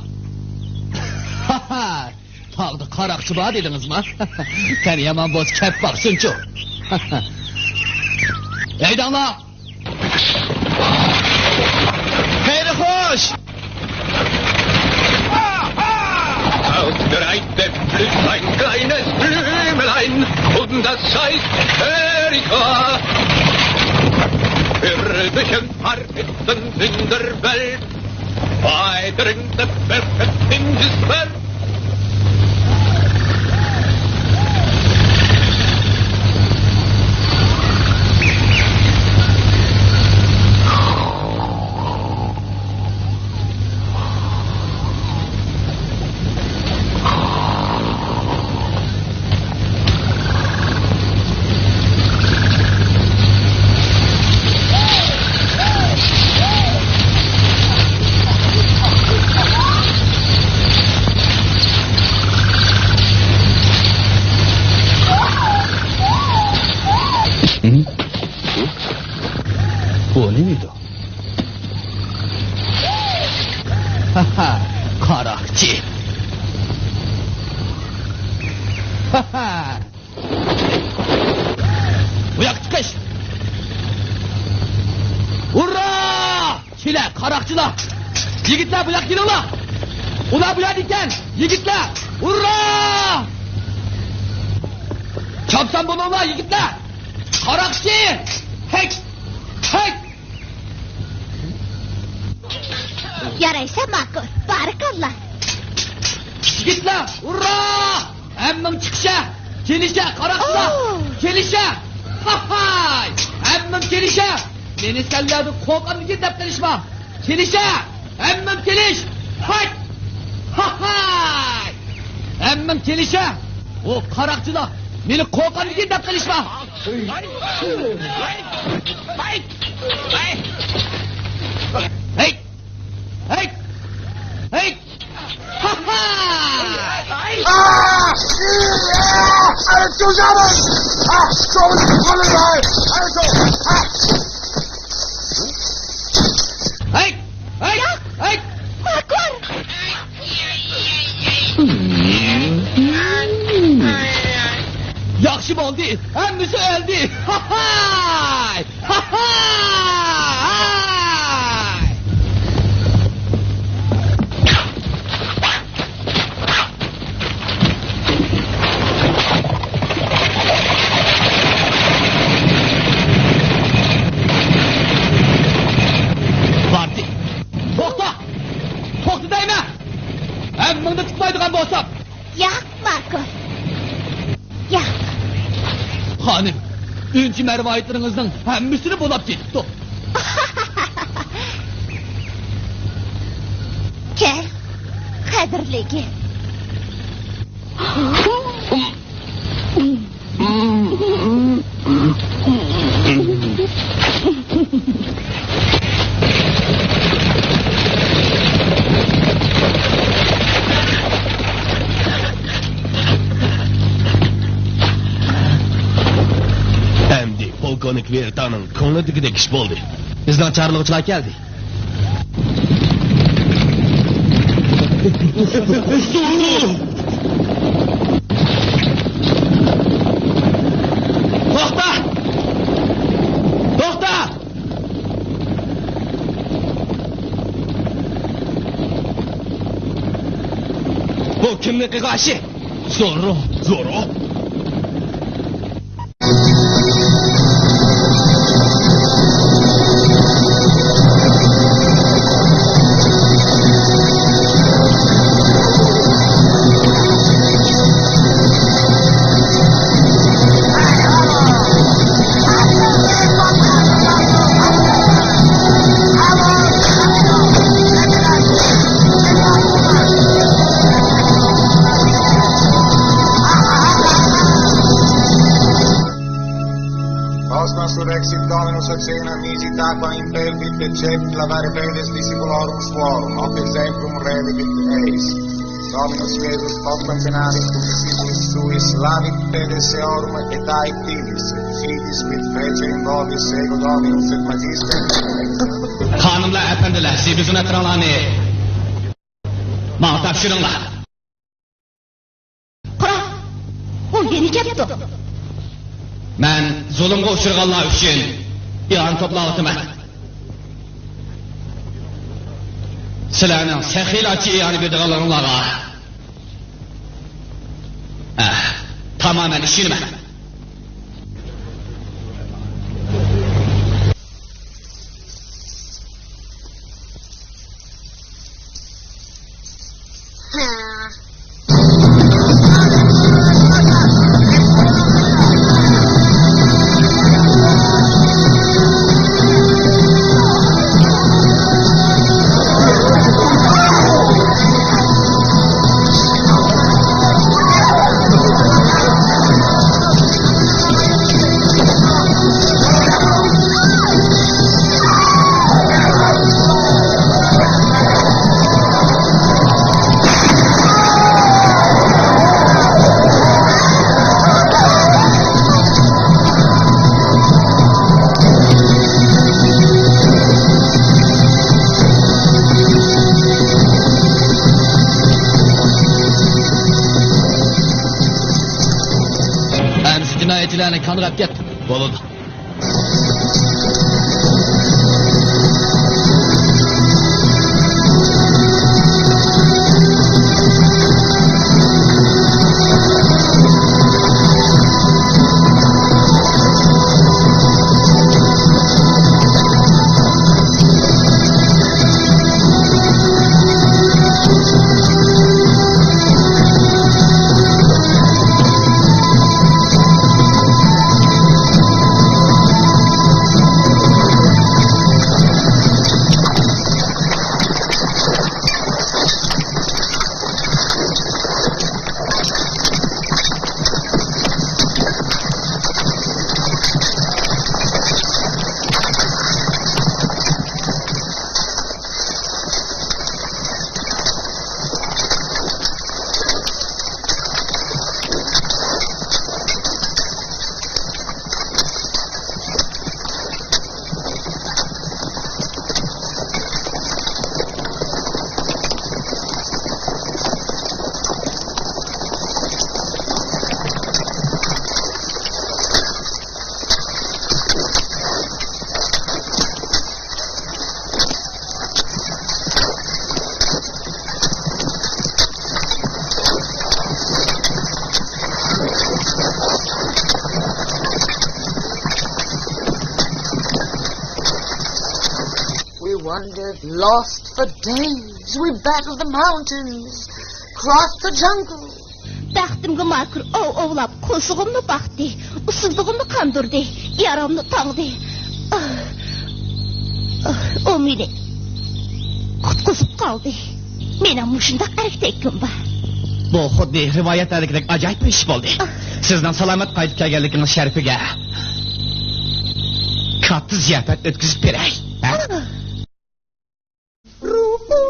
Tağda qaroqchi bor dedingizmi? Qani yomon bo'lsa kep baqsinchu. Eydanglar. Xeyri xo'sh. Ausgereifte Flüsslein, kleines Blümelein, und das heißt Erika. Irdischen Farbitzen in der Welt, weiter in der Welt in das Welt. Bu ne miydi? Qaroqchi. Bu yoqqa chiqish. Urra! Kelar, qaroqchilar. Yigitler bu yak gelinglar. Ular bu yerda ekan. Yigitlar. Hurra! Chopsan bo'linglar yigitlar. Qaroqchi! Hek! Hek! Yaraysa ma'qul. Barakallah. Yigitlar, hurra! Hammam chiqisha, kelisha, qaroqchilar, kelisha. Hay! Hammam kelisha. Meni senlarni qo'rqimga deb qilishma. Kelisha, hammam kelish. Hay! Hay! Hammam kelisha. O qaroqchilar, meni qo'rqimga deb qilishma. Hey! Hey! Hey! Ha ha! Allez, zusammen! So, volle Leid! Also, Hey! Hey! Hey! Ma'qul. Yaxshi bo'ldi. Hammasi o'ldi. Ha ha! Ha ha! Vardi. To'xta! To'xta deyman. Hammangni tutmaydigan bo'lsam. Yo'q, ma'qul. Yo'q. Xonim, unchi marvoyatlaringizning hammasini bo'lib ketdi. Kel, qadrligi. Endi polkovnik Vertaning ko'nglidagidek ish bo'ldi. Bizdan chorlovchilar keldi. To'xta! To'xta! Bu kimning qig'ashi? Zo'rro. Zo'ro? Exit Dominus Axena nisi taqua impelvit et cet lavare pedes discipulorum suorum, hoc exemplum redebit eis. Dominus Iesus hoc pensionavit cum discipulis suis lavit pedes eorum et aetilis, et fidis quid fece in vobis ego Dominus et magister. Hanımlar, efendiler, siz bizim ekranlarını bana topşırınlar. Qara. O yeni kepti. Ben zulümge uçurganlar üçün ilan toplatıma. Sizlerinin sehilatçı ilanı bildiğinlerine tamamen işinime. cinayetçilerini kandırıp git. Bolun. We've lost for days. We battled the mountains, crossed the jungle. Baxtimga makr ovlab, qo'sug'imni baxdi, usuzlig'imni qandirdi, yaramni tangdi. O meni qutqizib qoldi. Meni mushundaq harakatkim bor. Bu xuddi rivoyatlardagidek ajoyib ish bo'ldi. Sizdan salomat qaytib kelganligingiz sharifiga katta ziyofat o'tkazib beray. Ruhu,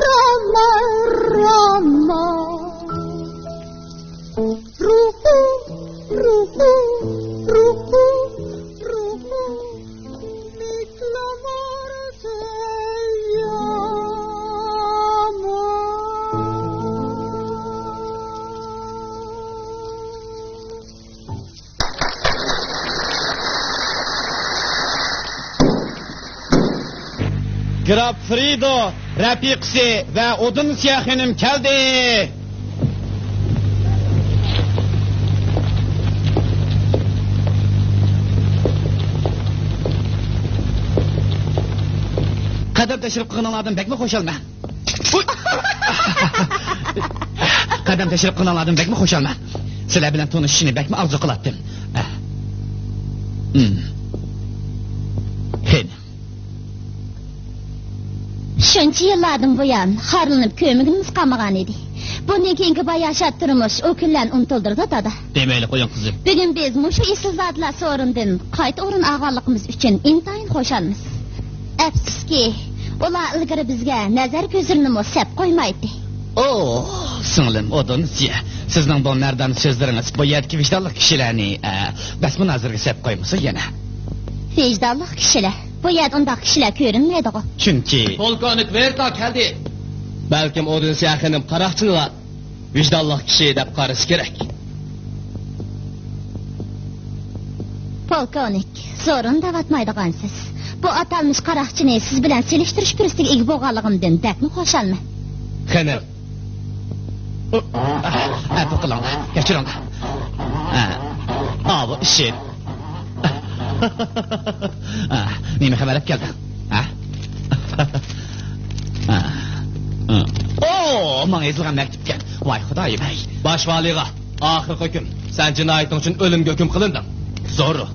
Rama, Rama. Ruhu, miklamar Graf Frido, rafiqsi va odun siyahinim keldi. Qadam tashrif qilganlardan bekmi xo'shalman. Qadam tashrif qilganlardan bekmi xo'shalman. Sizlar bilan tanishishni bekmi arzu qilatdim. Shuncha yillardan buyon xorlanib ko'migimiz qolmagan edi. Bundan keyingi bayashat turmush o kunlarni unutildirdi dada. Demayli qo'ying qizim. Bugun biz mushu isizlarlar so'rindan qayta o'rin ag'anligimiz uchun intayin xo'shalmiz. Afsuski, ular ilgari bizga nazar ko'zlarini sep qo'ymaydi. Singlim Odonsiya, sizning bu nardan so'zlaringiz bu yerdagi vijdonli kishilarni bas munozirga sep qo'ymasa yana. Vijdonli kishilar, bu yerda undaq kishilar ko'rinmaydi-ku. Chunki Polkovnik Verta keldi. Balkim Odonsiya xonim qaroqchilar vijdonli kishi deb qarash kerak. Polkovnik, zo'rin davatmaydigansiz. Bu atalmış qaroqchini siz bilan selishtirish puristiga ega bo'lganligimdan dakmi xo'shalman. Xonim. To'qilang, kechiring. Bu ishi. Nima xabar keldi? Menga yozilgan maktubga. Voy xudoyim ey. Bosh valiga oxirgi hukm. Sen jinoyating uchun o'limga hukm qilinding. Zo'ru.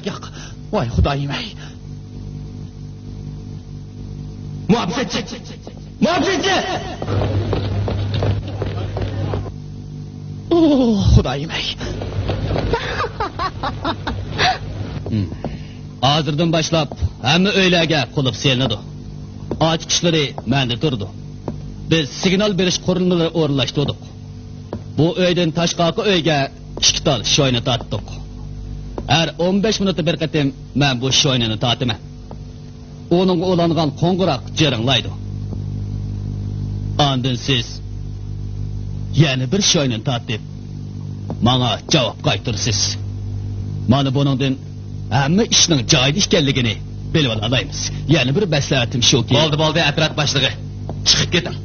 Yak. Voy xudoyim ey. Muhabbatchi. Xudoyim ey. Hozirdan boshlab hamma uylarga qulf selinadi. Ochqishlari menda turdi. Biz signal berish qurilmalari o'rnashtirdik. Bu uydan tashqari uyga 2 tal shoyni tortdik. Her 15 minutda bir qatim men bu shoynini tortaman. Onun ulangan qo'ng'iroq jiringlaydi. Ondan siz yana bir shoyni tortib menga javob qaytarsiz. Mana buningdan hamma ishning joyida ekanligini bilib olaymiz. Yana bir maslahatim shuki. Bo'ldi, operatsiya boshlig'i. Chiqib keting.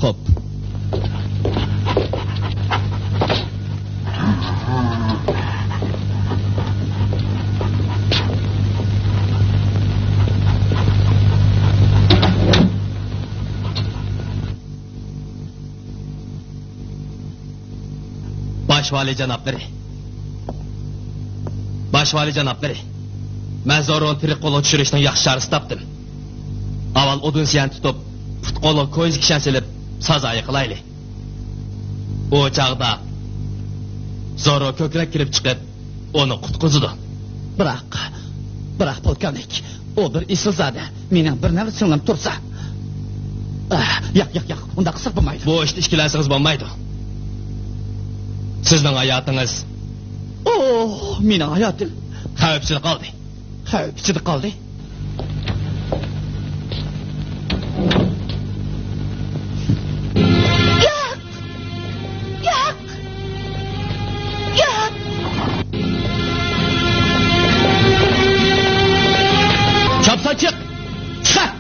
Xo'p. Başvali canapları. Ben zorun tirik kolu düşürüşten yaxşı çarısı tapdım. Aval odun siyan tutup, put kolu koyuz kişen silip, saza yıkılaylı. O çağda zoru köküne kirip çıkıp, onu kutkuzudu. Bırak polkovnik. O bir isilzade. Mening bir navbat singlim tursa. Yak. Unda qısıq bulmaydı. Bu işte işkilersiniz bulmaydı. Sizning hayotıngiz Oh, mening hayotim xavf ichida qoldi. xavf ichida qoldi. Yo'q. Yo'q. Chopsa chiq. Chiq.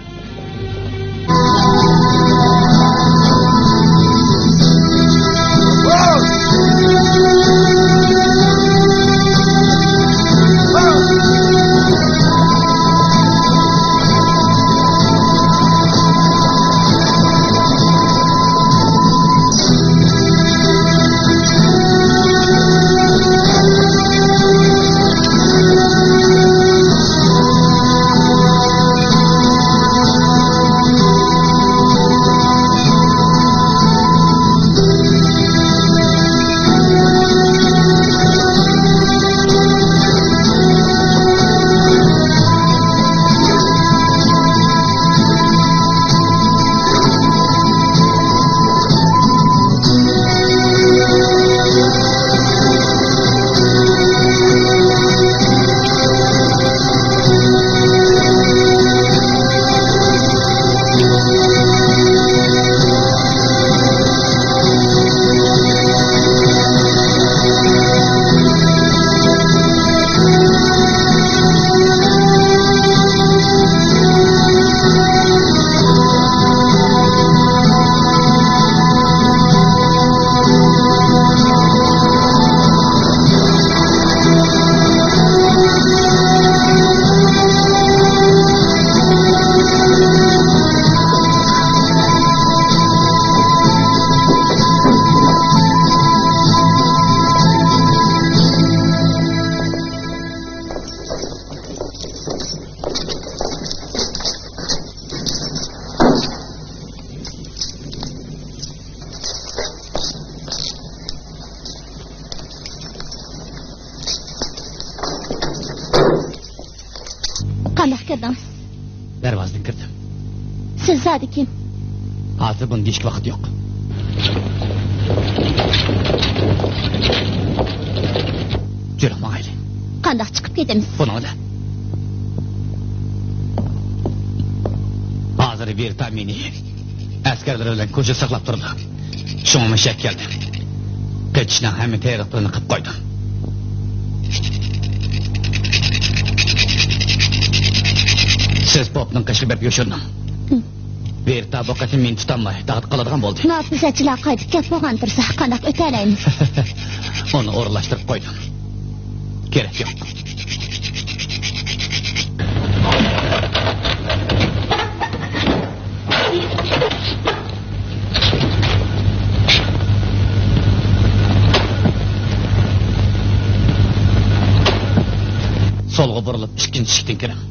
Qanday kirdingiz? Darvozadan kirdim. Siz zodi kim? Hozir buni deyishga vaqt yo'q. Jurum mayli. Qanday chiqib ketamiz? Buningda. Hozir Vertamini askarlar bilan ko'cha saqlab turdi. Shunga shak keldi. Ketishni hamma tayyorligini qilib qo'ydim. Siz popning qishqibab yo'shirdim. Verta boqati men tutamay, dag'at qiladigan bo'ldi. Muofizachilar qaytib kelib bo'lgan tursa, qanday o'talaymiz? Onu o'rlashtirib qo'ydim. Kerak yo'q. Solga burilib, ikkinchi eshikdan kiraman.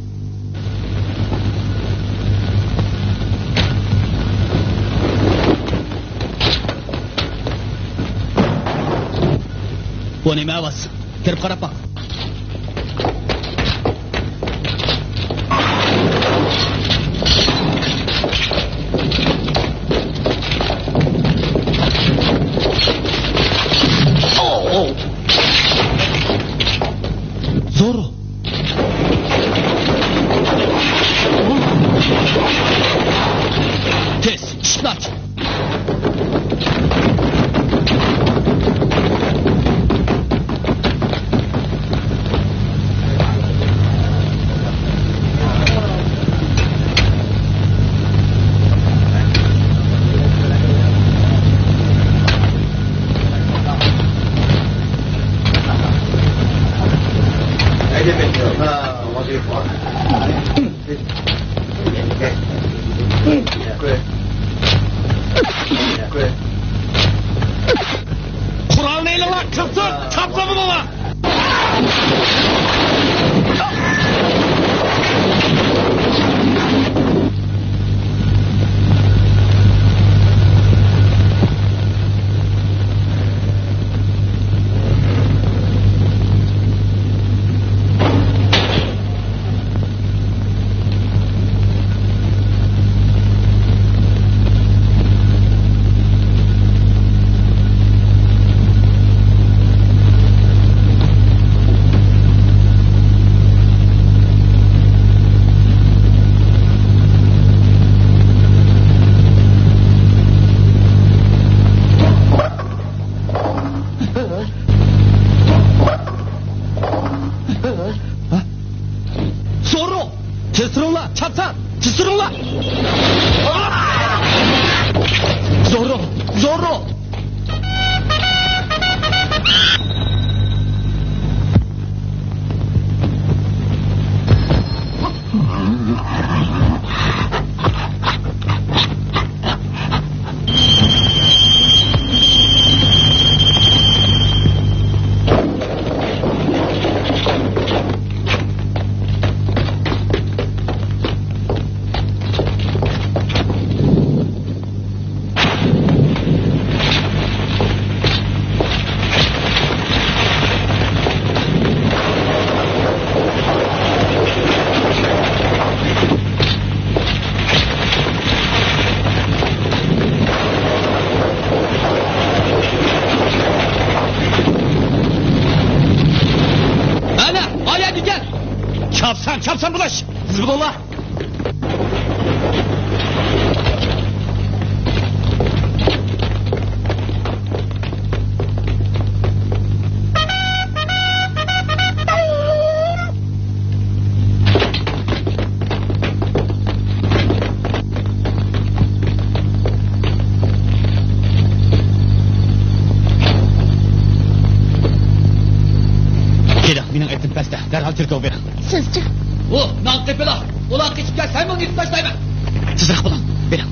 Bu nima avaz? Kirib qarab baq. Zoro. Tez, eshikni och. Kur'an neyle lan? Çapsa bunu lan! Sürün lan! Zorro! Zorro! Çapsan bulaş. Zıbıdollah! Kerak, mening aytib pastda. Darhol tirkov bering. Sizchi? O, nan tepelah! Ulan keçip gel, sen bunu taşlayma! Tezroq bo'ling. Bering.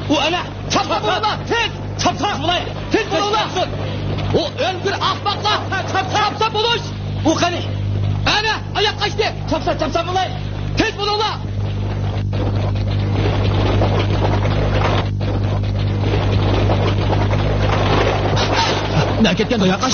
O ana! Çapsa bulunma! Tez! Çapsa! Tez bulunma! O öldür ahmakla! Çapsa buluş! O kani! Ana! Ayak kaçtı! Çapsa bulay! Tez bulunma! Ne ketken doya kaç.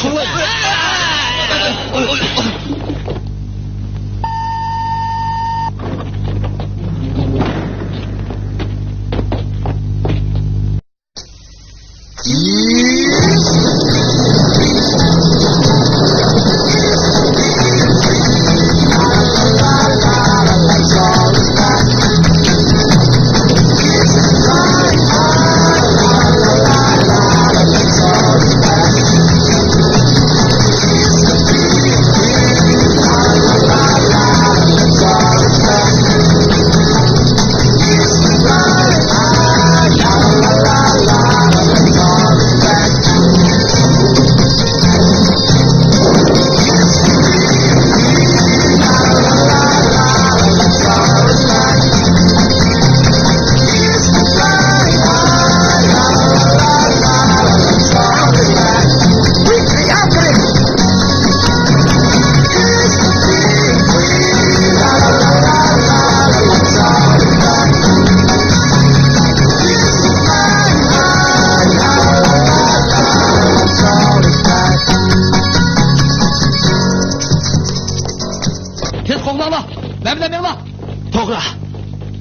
To'g'ri.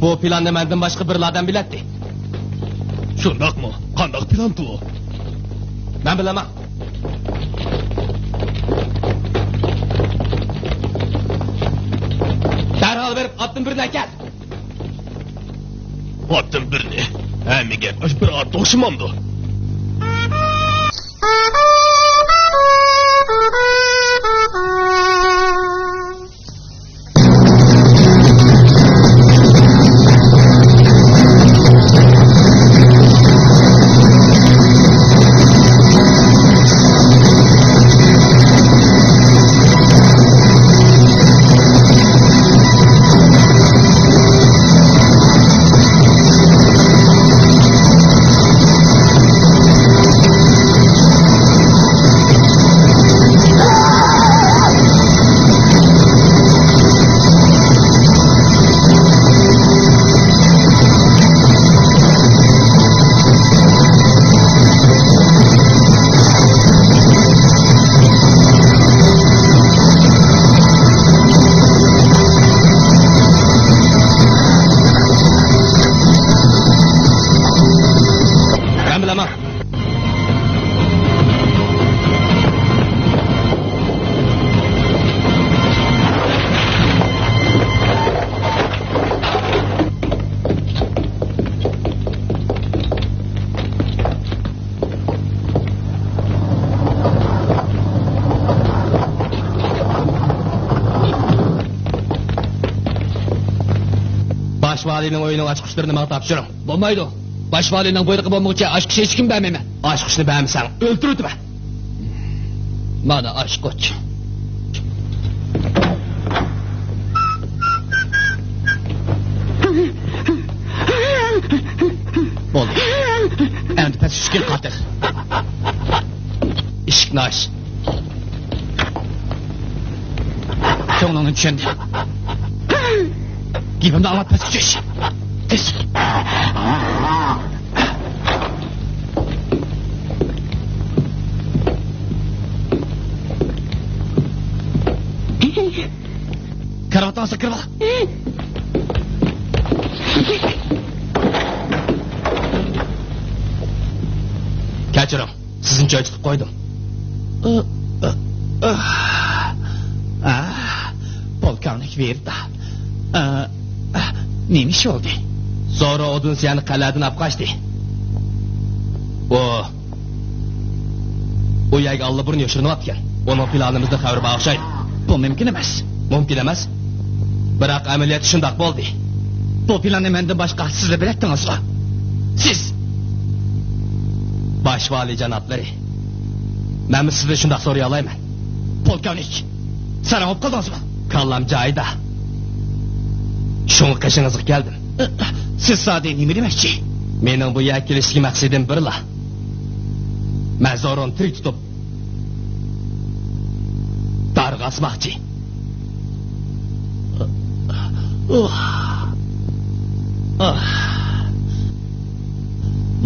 Bu planni mendan boshqa birlardan bilatdi. Shundaqmi? Qanday plan bu? Men bilaman. Darhol berib otni birdan kel. Otdim birini. Amiga bir ot o'xshamamdi. Başvalining o'yining ochqichlarini menga topshiring. Bo'lmaydi. Bosh valining buyruqi bo'lmaguncha ochqish hech kim bermayman. Ochqichni bermasang o'ltirib o'tma. Mana ochqich. Bo'ldi. Endi past tushgan qotil. Eshikni och. Ko'nglingni tushundi. Gapimni anglab past tush. Tez. Karavotdan kirib ol. Kechiring. Sizni joy tutib qo'ydim. Polkovnik verdi. Nima ish bo'ldi? Zora Odunsiyani qal'adan olib qochdi. O yag allaburun yashirinayotgan. Onun planimizda xabar bag'ishlaydi. Bu mumkin emas. Mumkin emas. Biroq amaliyot shundoq bo'ldi. Bu planni mendan boshqa sizlar bilasizmi? Siz Başvali janoblari. Men sizdan shundoq so'ray olayman. Polkovnik, sana olib qoldingizmi? Kallam joyida. Shunga qishingizga keldim. Siz sadi nima demoqchi? Mening bu yerga kelishga maqsadim birla. Men zoron tirik tutib darg'asmoqchi.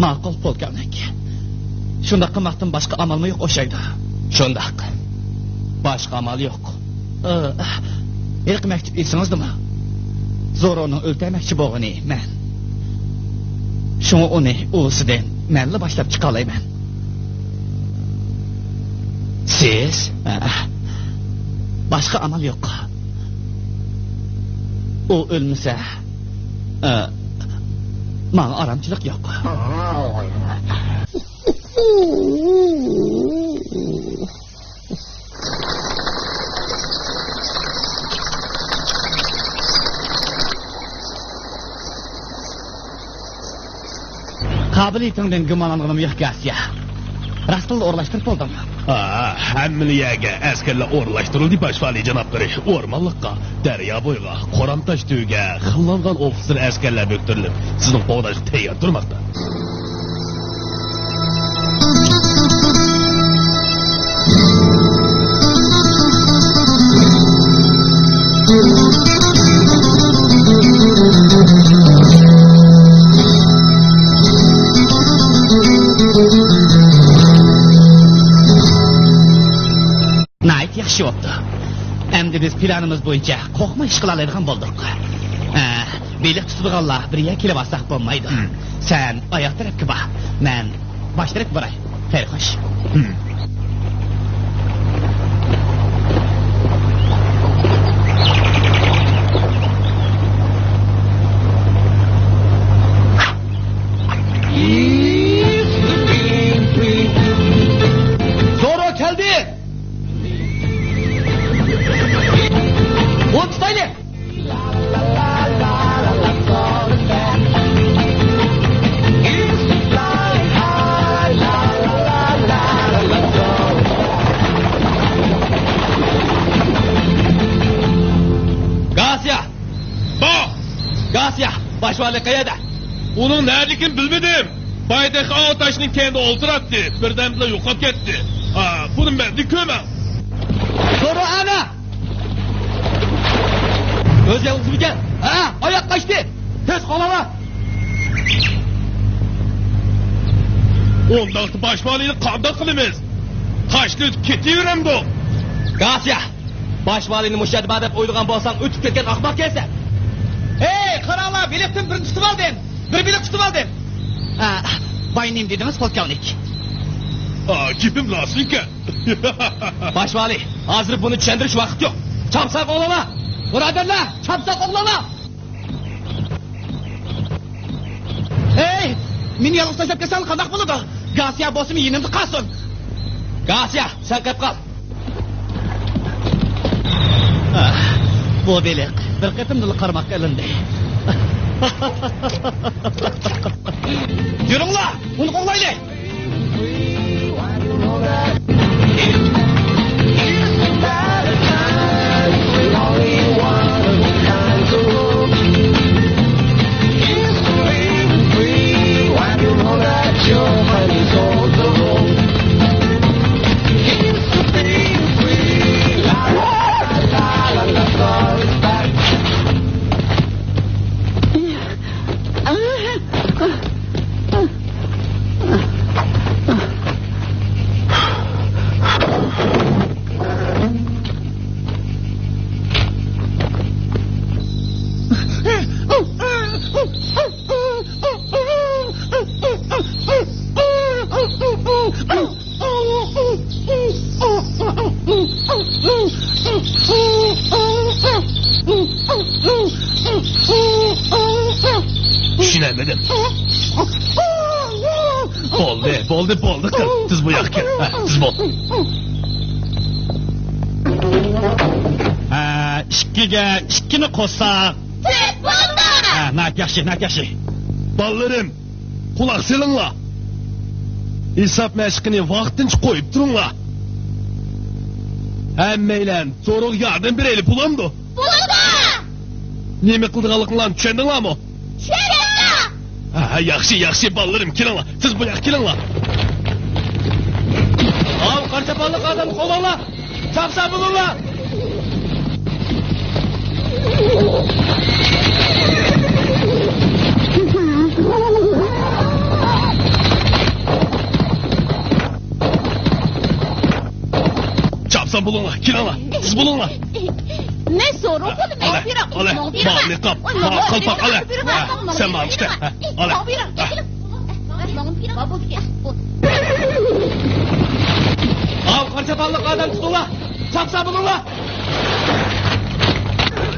Ma'qul polkovnik. Shundoq qilmoqdan boshqa amalmi yo'q o'shaydi. Shundoq. Boshqa amal yo'q. Ilk maktub esingizmi? Zoroni o'ldirmoqchi bo'lgani men. Shuni uni o'zidan menla boshlab chiqa olayman. Siz? Boshqa amal yo'q. O o'lmasa, menga aramchilik yo'q. Qabiliyetingdan gumonlanganim yo'q Gasiya. Rastdan o'rlashtirib bo'ldim. Hammaga askarlar o'rlashtirildi başvali janoblari. O'rmonliqqa, daryo bo'yiga, Qoramtosh tuyiga xillangan ofitser askarlar bo'ktirilib, sizning qo'g'dash tayyor turmoqda. Yaxshi bo'ldi. Endi biz planimiz bo'yicha qo'rqma ish qila oladigan bo'ldik. Beliq tutadiganlar birga kelib olsak bo'lmaydi. Sen oyoq tarafga bor. Men bosh tarafga boray. Xayr xo'sh. Zoro keldi. Tutaylı. Gasiya. Gasiya. Başvali qayerda? Onun neredekin bilmedim. Baydaki Ağtaş'ın kendi olturattı. Birden bile yo'qolib ketdi. Bunun ben dikkömem. Zoro ana. Öz yalnız bir gel. Ayak kaçtı. Tez kolama. Ondaktı başvalini qanday qilamiz? Qaşlı o'tib ketaverem bu. Gasiya. Başvalini mushadba deb o'ylagan bo'lsang, o'tib ketgan ahmoq kelsan. Hey, qaranglar, biletni birini tutib oldim. Bir bilet tutib oldim. Baynim dediniz polkovnik. Gapim rost ekan. Başvali, hozir buni tushuntirish vaqti yo'q. Chopsaq o'lama. Buraderler, çapsak oğlana. Hey, meni yalnız tashlab kelsan qanday bo'ladi? Gasiya bosimi yenimda qolsin. Gasiya, sen qilib qol. Bu beliq bir qatimda qarmoqqa ilindi. Yürün la, bunu kollayla. Düşünemedim. Boldu kız. Tız bu yak. Tız bol. İkkini koysak. Tüp buldu. Nak yaxşı. Ballarım. Kulak selinla. Hesap meşkini vaktinç koyup durunla. Hemmeylen zoruk yardım bir eli bulamdı. Buldu. Nemi kıldıqalıqınlan düşendin mı? Şerefli. Yaxşı ballarım kilinla. Tız bu yak kilinla. Al karçapallık adam kolala. Çapsa bulunla. Çapsa bulunla kilinla. Tız bulunla. Ne soru bunu Ale. Bağlı kap. Bağlı kalpak ale. Sen bağlı işte. Ale. Al karçapallık adam tutula. Çapsa bulunla.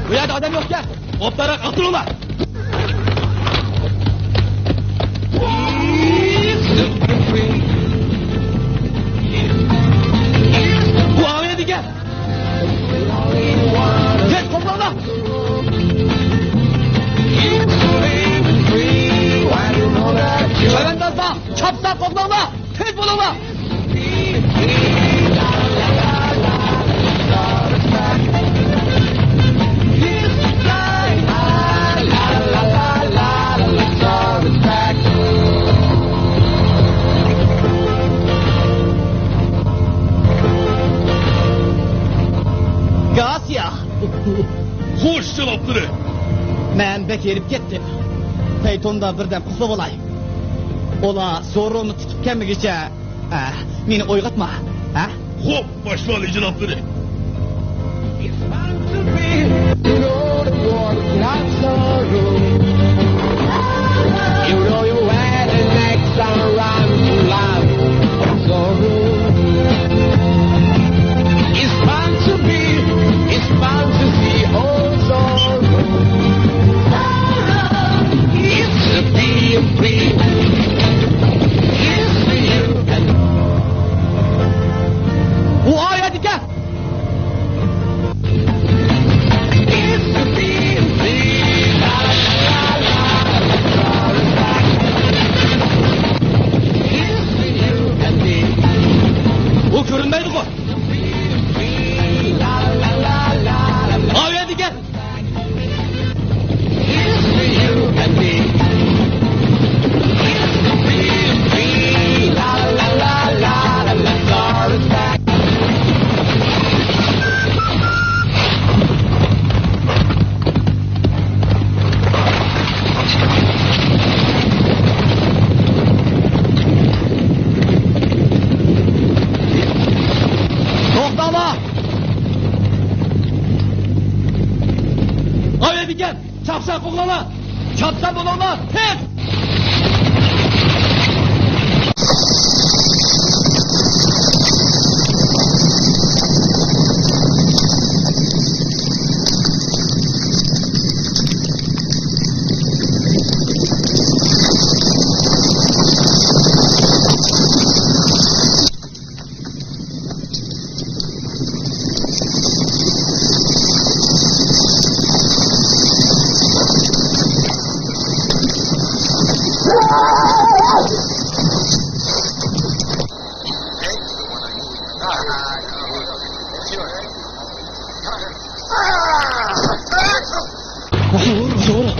Bu yerde adam yok ya. Hoptarak atılırlar. Bu havaya diken. Gel toplanla. Hemen dansa. Çapsa toplanla. Tez bulunla. Gasya. Hoş cevapları. Men bek erip kettim. Peytonda birden kusub olay. Ola zorunu tutup kelmegiçe meni oyg'atma. Hop başvalı cevapları. Bu havaya diken. Bu görünmeydi bu. Havaya diken. Toktama. Havaya diken. Çapsa kullanma. Çapsa bulunma. Tez. Zoro.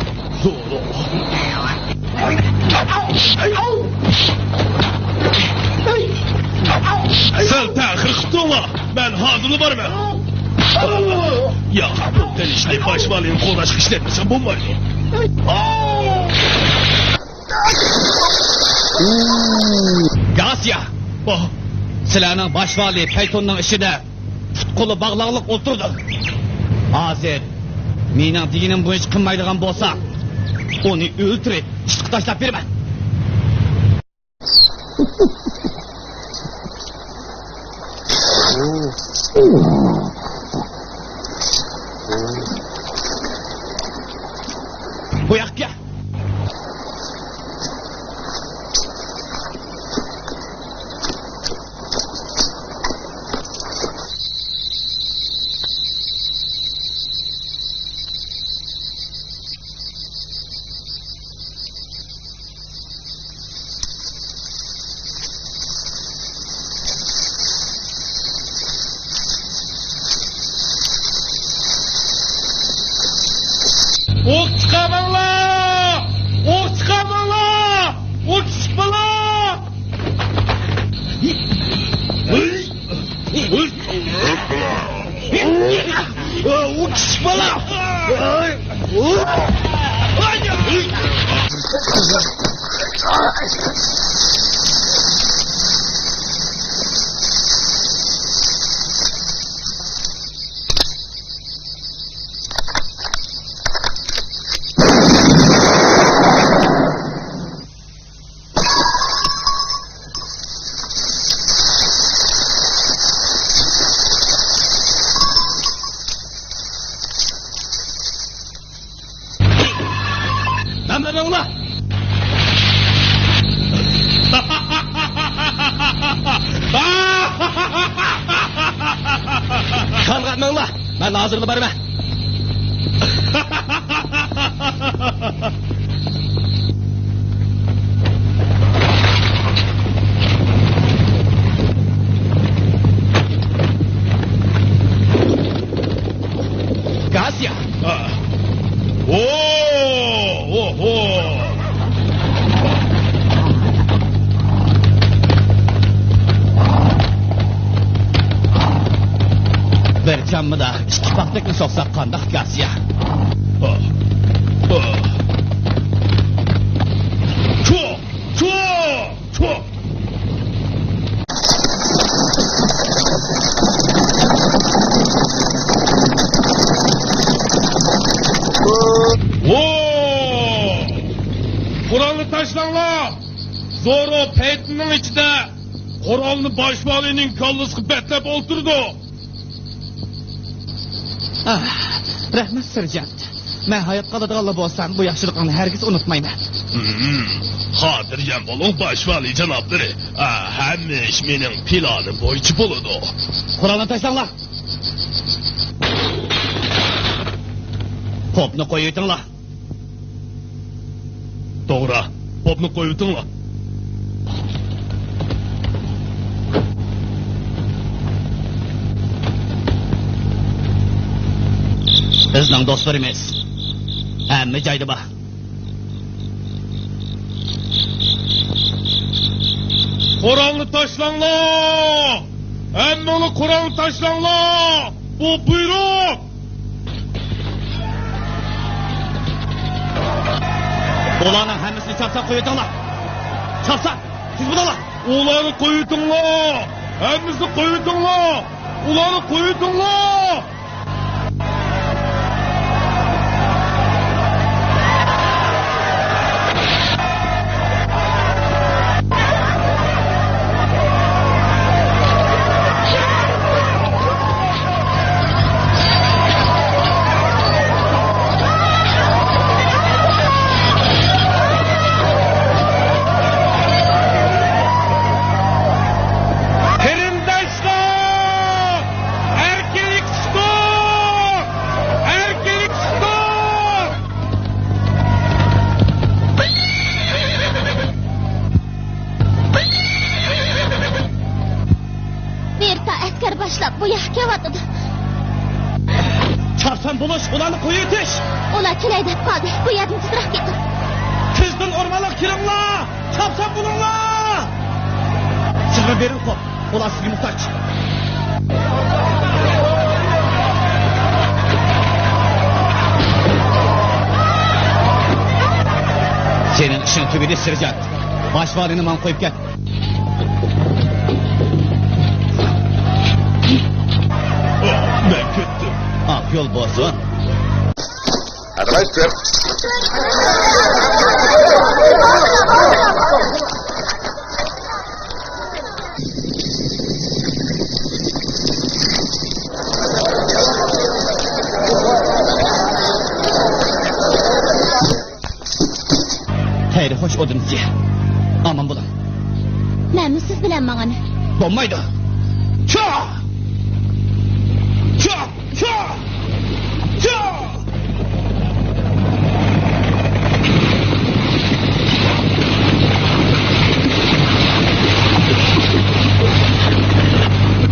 Sen tahkik tutma. Ben hazırlı varım. Ya bu denişli başvalıyım kodaş işletmesen bulmayın. Gasya. Silahının başvali Peyton'un işine kolu bağlılık oturdu. Hazır. Mening dinim bu iş qilmaydigan bo'lsa, onu o'ltirib, ishga tashlab berman. Bu yoqqa. Ok çıkamanlar! Ok çıkamanlar! Ok çıkmalar! Ok çıkmalar! Anladın Kalkatmanglar. Ben hazırlı barım. Gasya. Vereceğim da iki baktıklı soksak kandak Gasya. Çok. Kur'anlı taşlanlar. Zoro Peyton'un içinde Kur'anlı başvalinin kallısını betlep oturdu. Rahmet Serjant. Ben hayat qoladiganlar bo'lsam, bu yaxshilikni hergiz unutmayman. Xotirjam bo'ling başvali janoblari. Hamma ish mening planim bo'yicha bo'ladi. Qur'onni tashlanglar. Popni qo'yinglar. To'g'ri. Popni qo'yinglar. Bizning do'stlarimiz hamma joyda bor. Kur'anlı taşlanlar! Emmolu Kur'anlı taşlanlar! Bu buyruk! Ulanın hemmisini çarpsak koyuyorlar. Çarpsak! Siz budalar! Ulanı koyutunlar! Hemmisi koyutunlar! Ulanı koyutunlar! Erkelik stop! buluş, ulanı koyu itiş. Ular kelay deb qoldi. Bu yerdan tezroq keting. Kızgın ormanlık kiringlar. Çapsam bulunglar. Sig'ini berin qop. Ular sizga muhtoj. Senin işin tübidi serjant. Başvalini man koyup gel. Ben kettim. Ak yol bozun. Have a nice trip. Hayri hoş odunuz ye. Aman bulun. Men siz bilan mangani. Bo'lmaydi. Ço! Ço! Ço! Ço!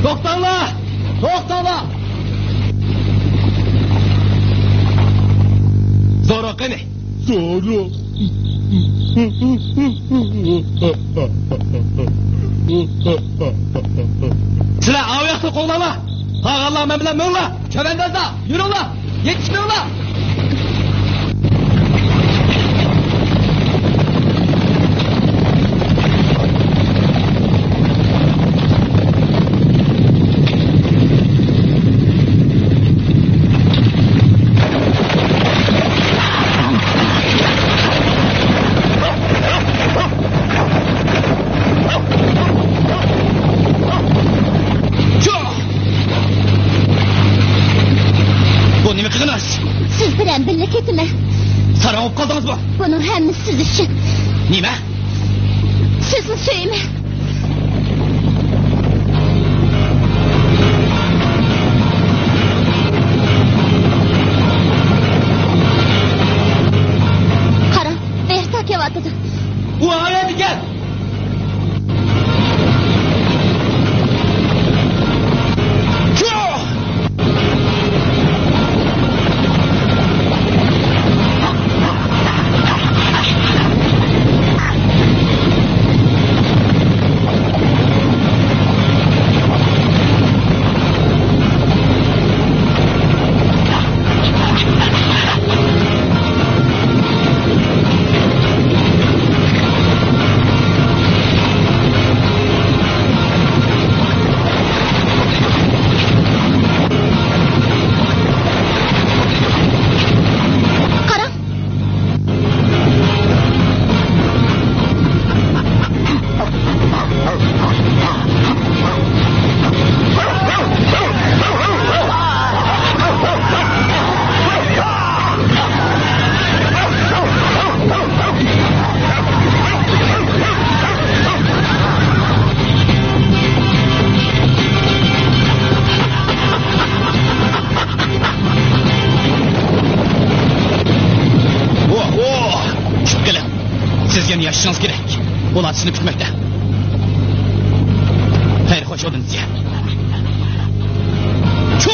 To'xtanglar! To'xtanglar! Zoro qani? Zoro. Sizlar oyoqni qo'llanglar. Qolganlar men bilan mo'nglar. Chavandozlar, yuringlar. Yetishmanglar. Bu nima qilgansiz? Siz bilan birga ketaman. Sarang olib qoldingizmi? Buning hammasi siz uchun. Nima? Sizni suymayman. Qarang, erta kelyotdi. U ayol ekan. Sizga yaşaşınız gerek. Ular sizni kutmakta. Hayır hoş odunuz ye. Ço!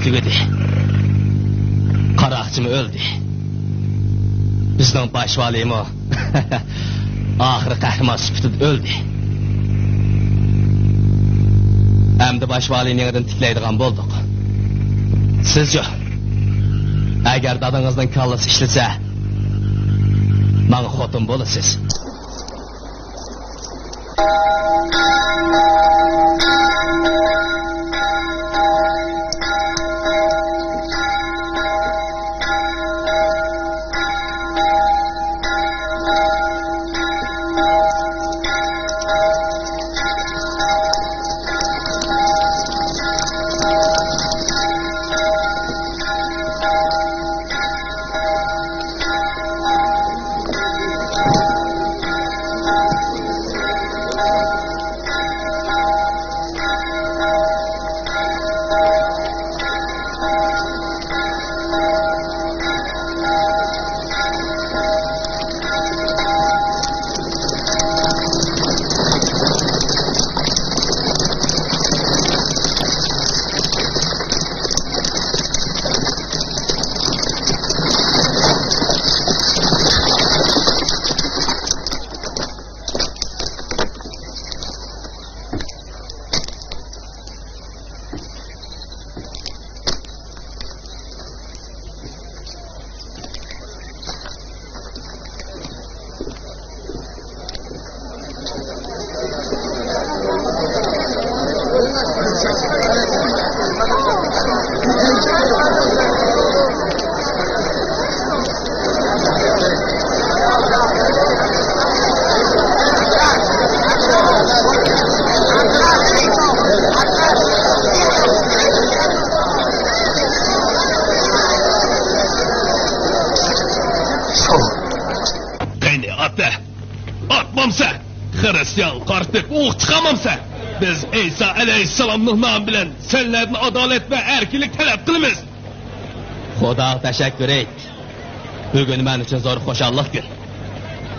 Tügedi. Qaroqchimi o'ldi. Bizning boshvaliyim o. Oxiri qahramon sifatida o'ldi. Endi boshvalining yeridan tiklaydigan bo'ldik. Sizchi? Agar dadangizning kallasi ishlasa, menga xotin bo'lasiz. ata. Atmamsa, Hristiyan qartib o'q chiqamamsa, biz İsa alayhissalomning nomi bilan senlardan adolat va erkinlik talab qilamiz. Xudo tashakkur et. Bugun men uchun zo'r xo'shallik kun.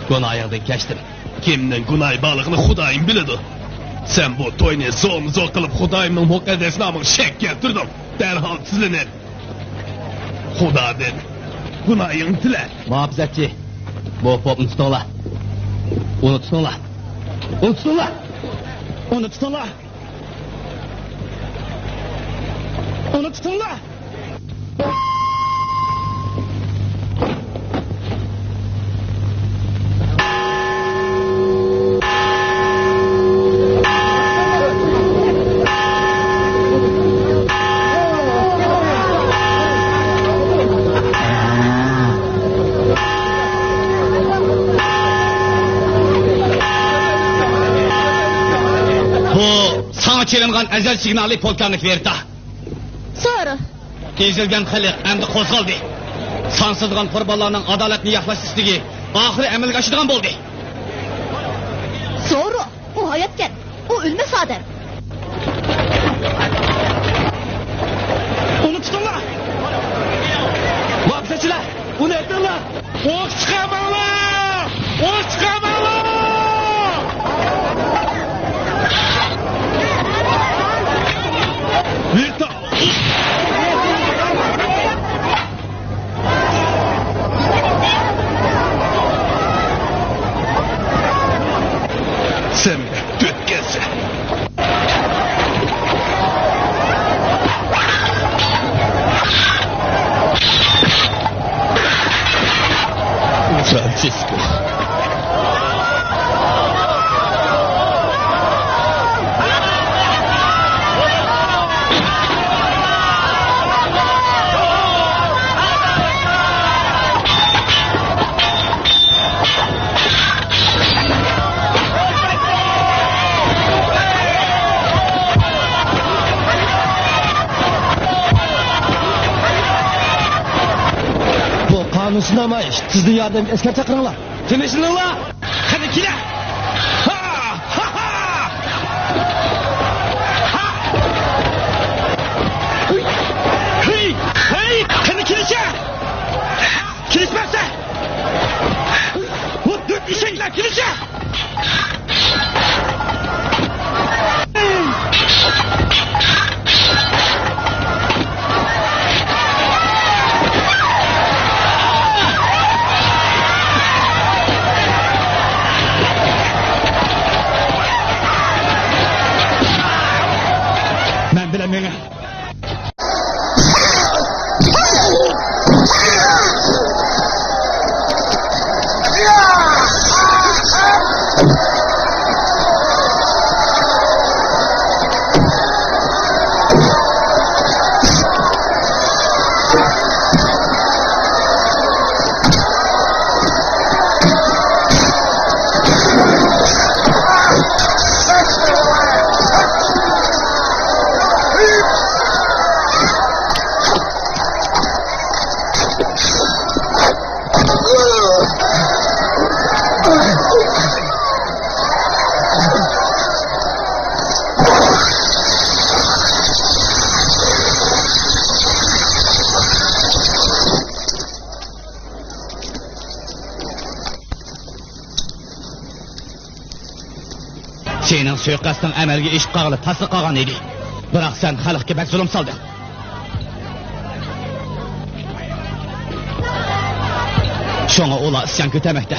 Gunoyingdan kechdim. Kimning gunoy borligini Xudoyim biladi. Sen bu to'yni zo'm-zo qilib Xudoyimning muqaddas nomiga shak keltirding. Darhol sizlanib. Xudodan gunoying tila. Muhabbetçi, bu popni tutinglar. Unutsunlar. Unutsunlar. Unutsunlar. Unutsunlar. Çelimgan ezel signali polkarnik verdi. Sonra Ezilgen xalq endi qo'zg'aldi. Sansızgan qurbonlarning adolatni yaxlash istigi oxiri amalga oshadigan bo'ldi. Sonra o hayatken o ölmez adam. Uni tutinglar. Muhabbetçiler, uni aytinglar. O'q chiqamanlar! O'q chiqamanlar! Vita! Sen götkese. Francisco. Qanunsinamayış, sizni yordamga askar chaqiringlar. Tinchliklar. Qani kela. Ha! Ha! Ha! Hey! Hey! Qani kelisha. Kelishmasa. Bu dört ishaklar kelisha. Menge. Senin suiqasding amalga ish qog'ilib tasdiqlagan edi. Biroq sen xalqqa bak zulm solding. Şoňa ular isyan kötemekde.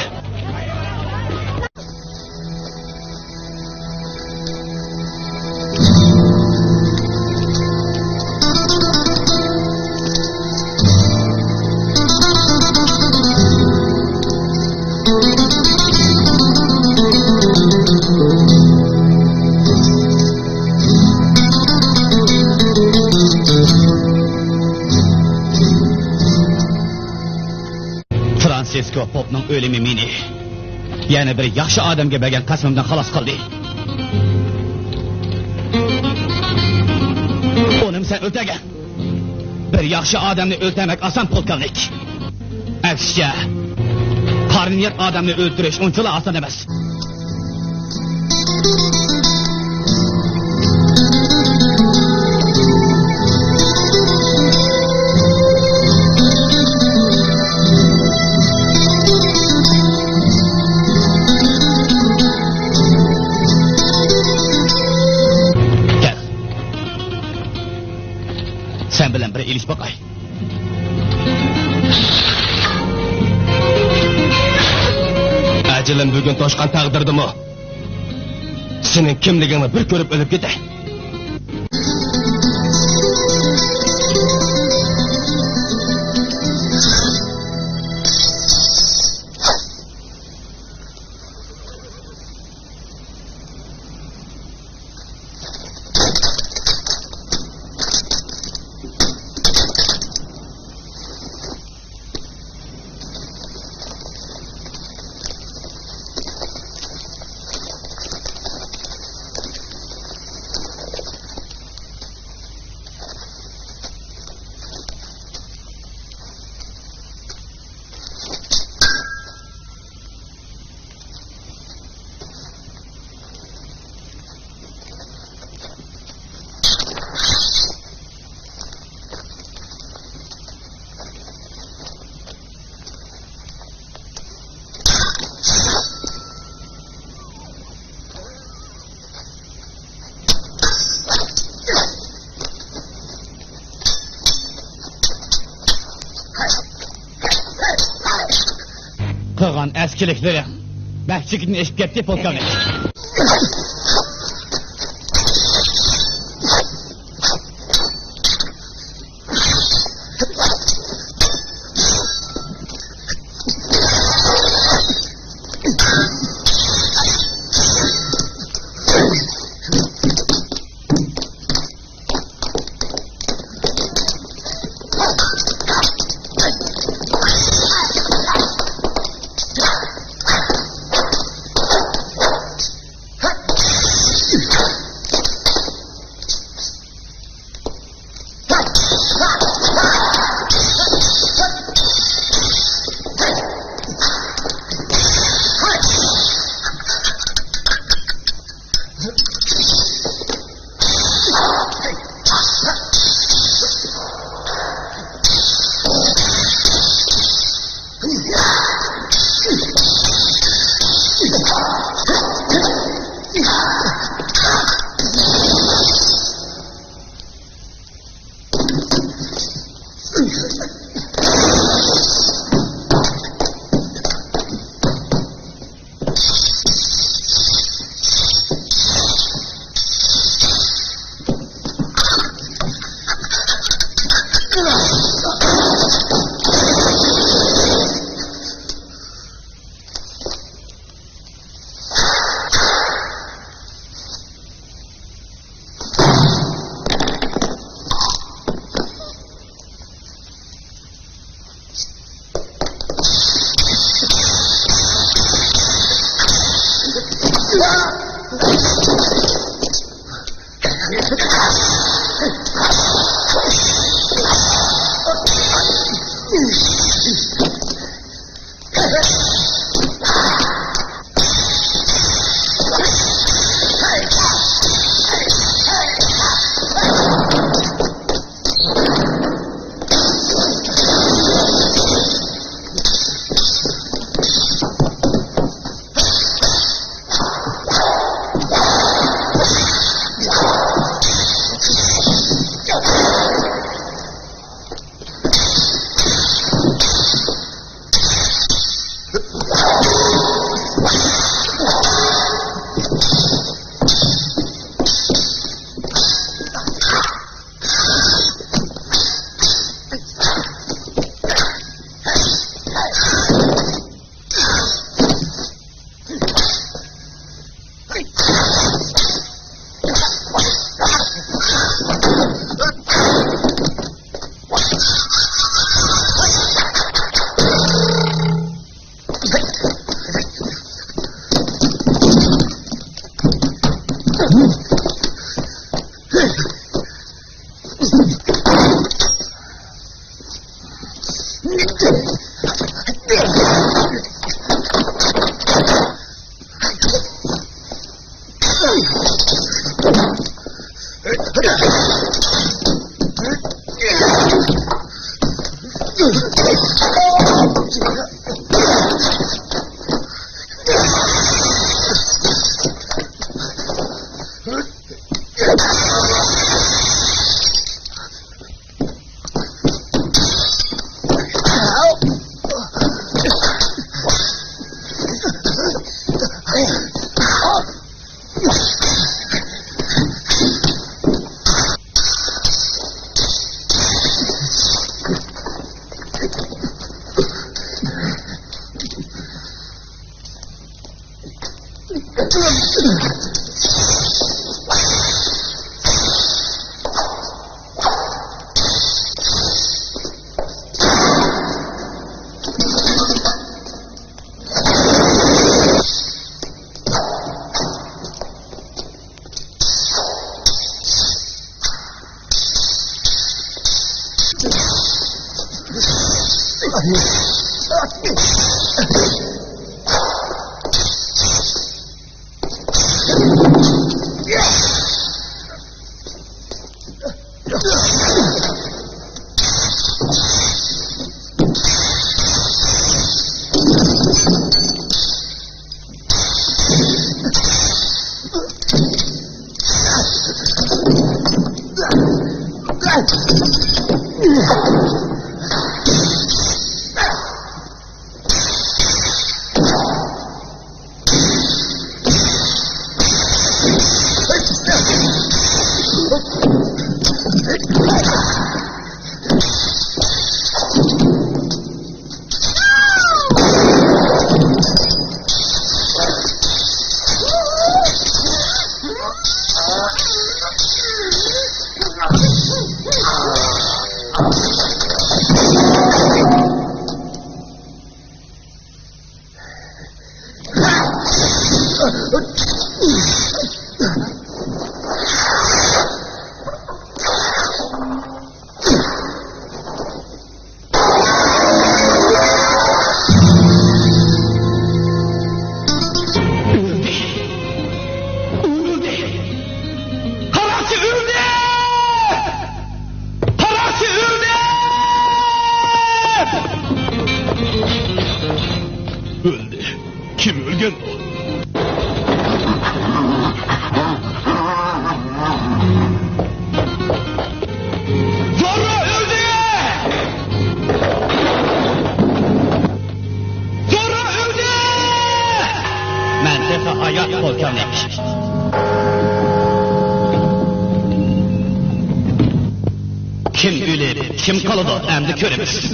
Francisco Pop'ның ölümü meni yana bir yaxshi odamga bergan qasmimdan xalos qildi. Onim sen o'ltagan. Bir yaxshi odamni o'ltamak oson polkovnik. Aksiya Karnını yer adamını öldürüş onçala asan emas. Gel. Sen bilen bir iliş bakay. Acilim bugün toşkan taqdirdi mı? Senin kimligini bir körüp ölüp gide. Kıgan eskilikleri. Bekçikini eşip gitti polkovnik. Öldü. Kim ölgen o? Zorro öldü! Zorro öldü! Ben tefe hayat olacağım demiş. Kim ölür, kim kalıdı, emdi körümüz.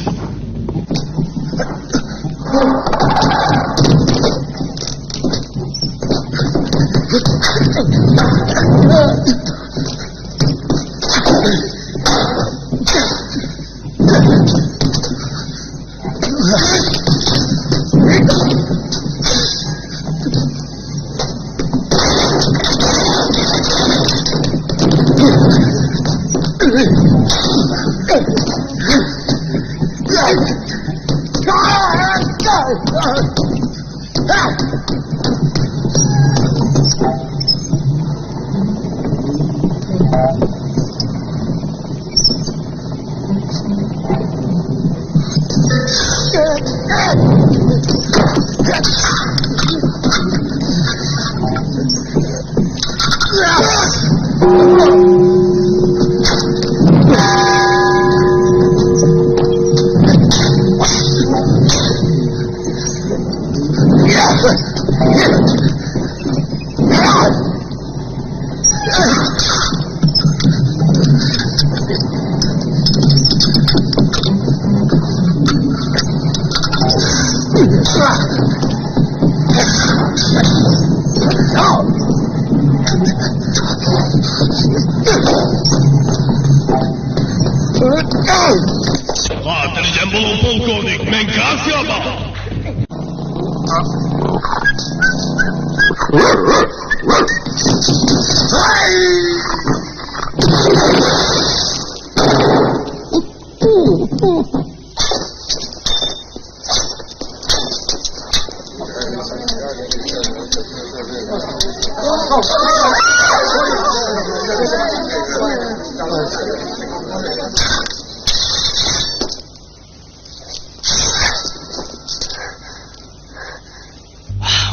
Hatırlayacağım bulun polkovnik, ben Kasya'da.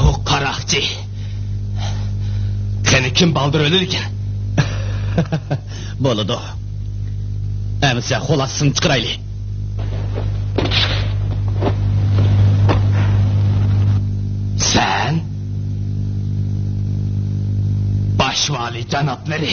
O karakçı. Seni kim baldır ölürken? Boludu. Emse xolasını çıkıraylı. Sen? Başvali canapları.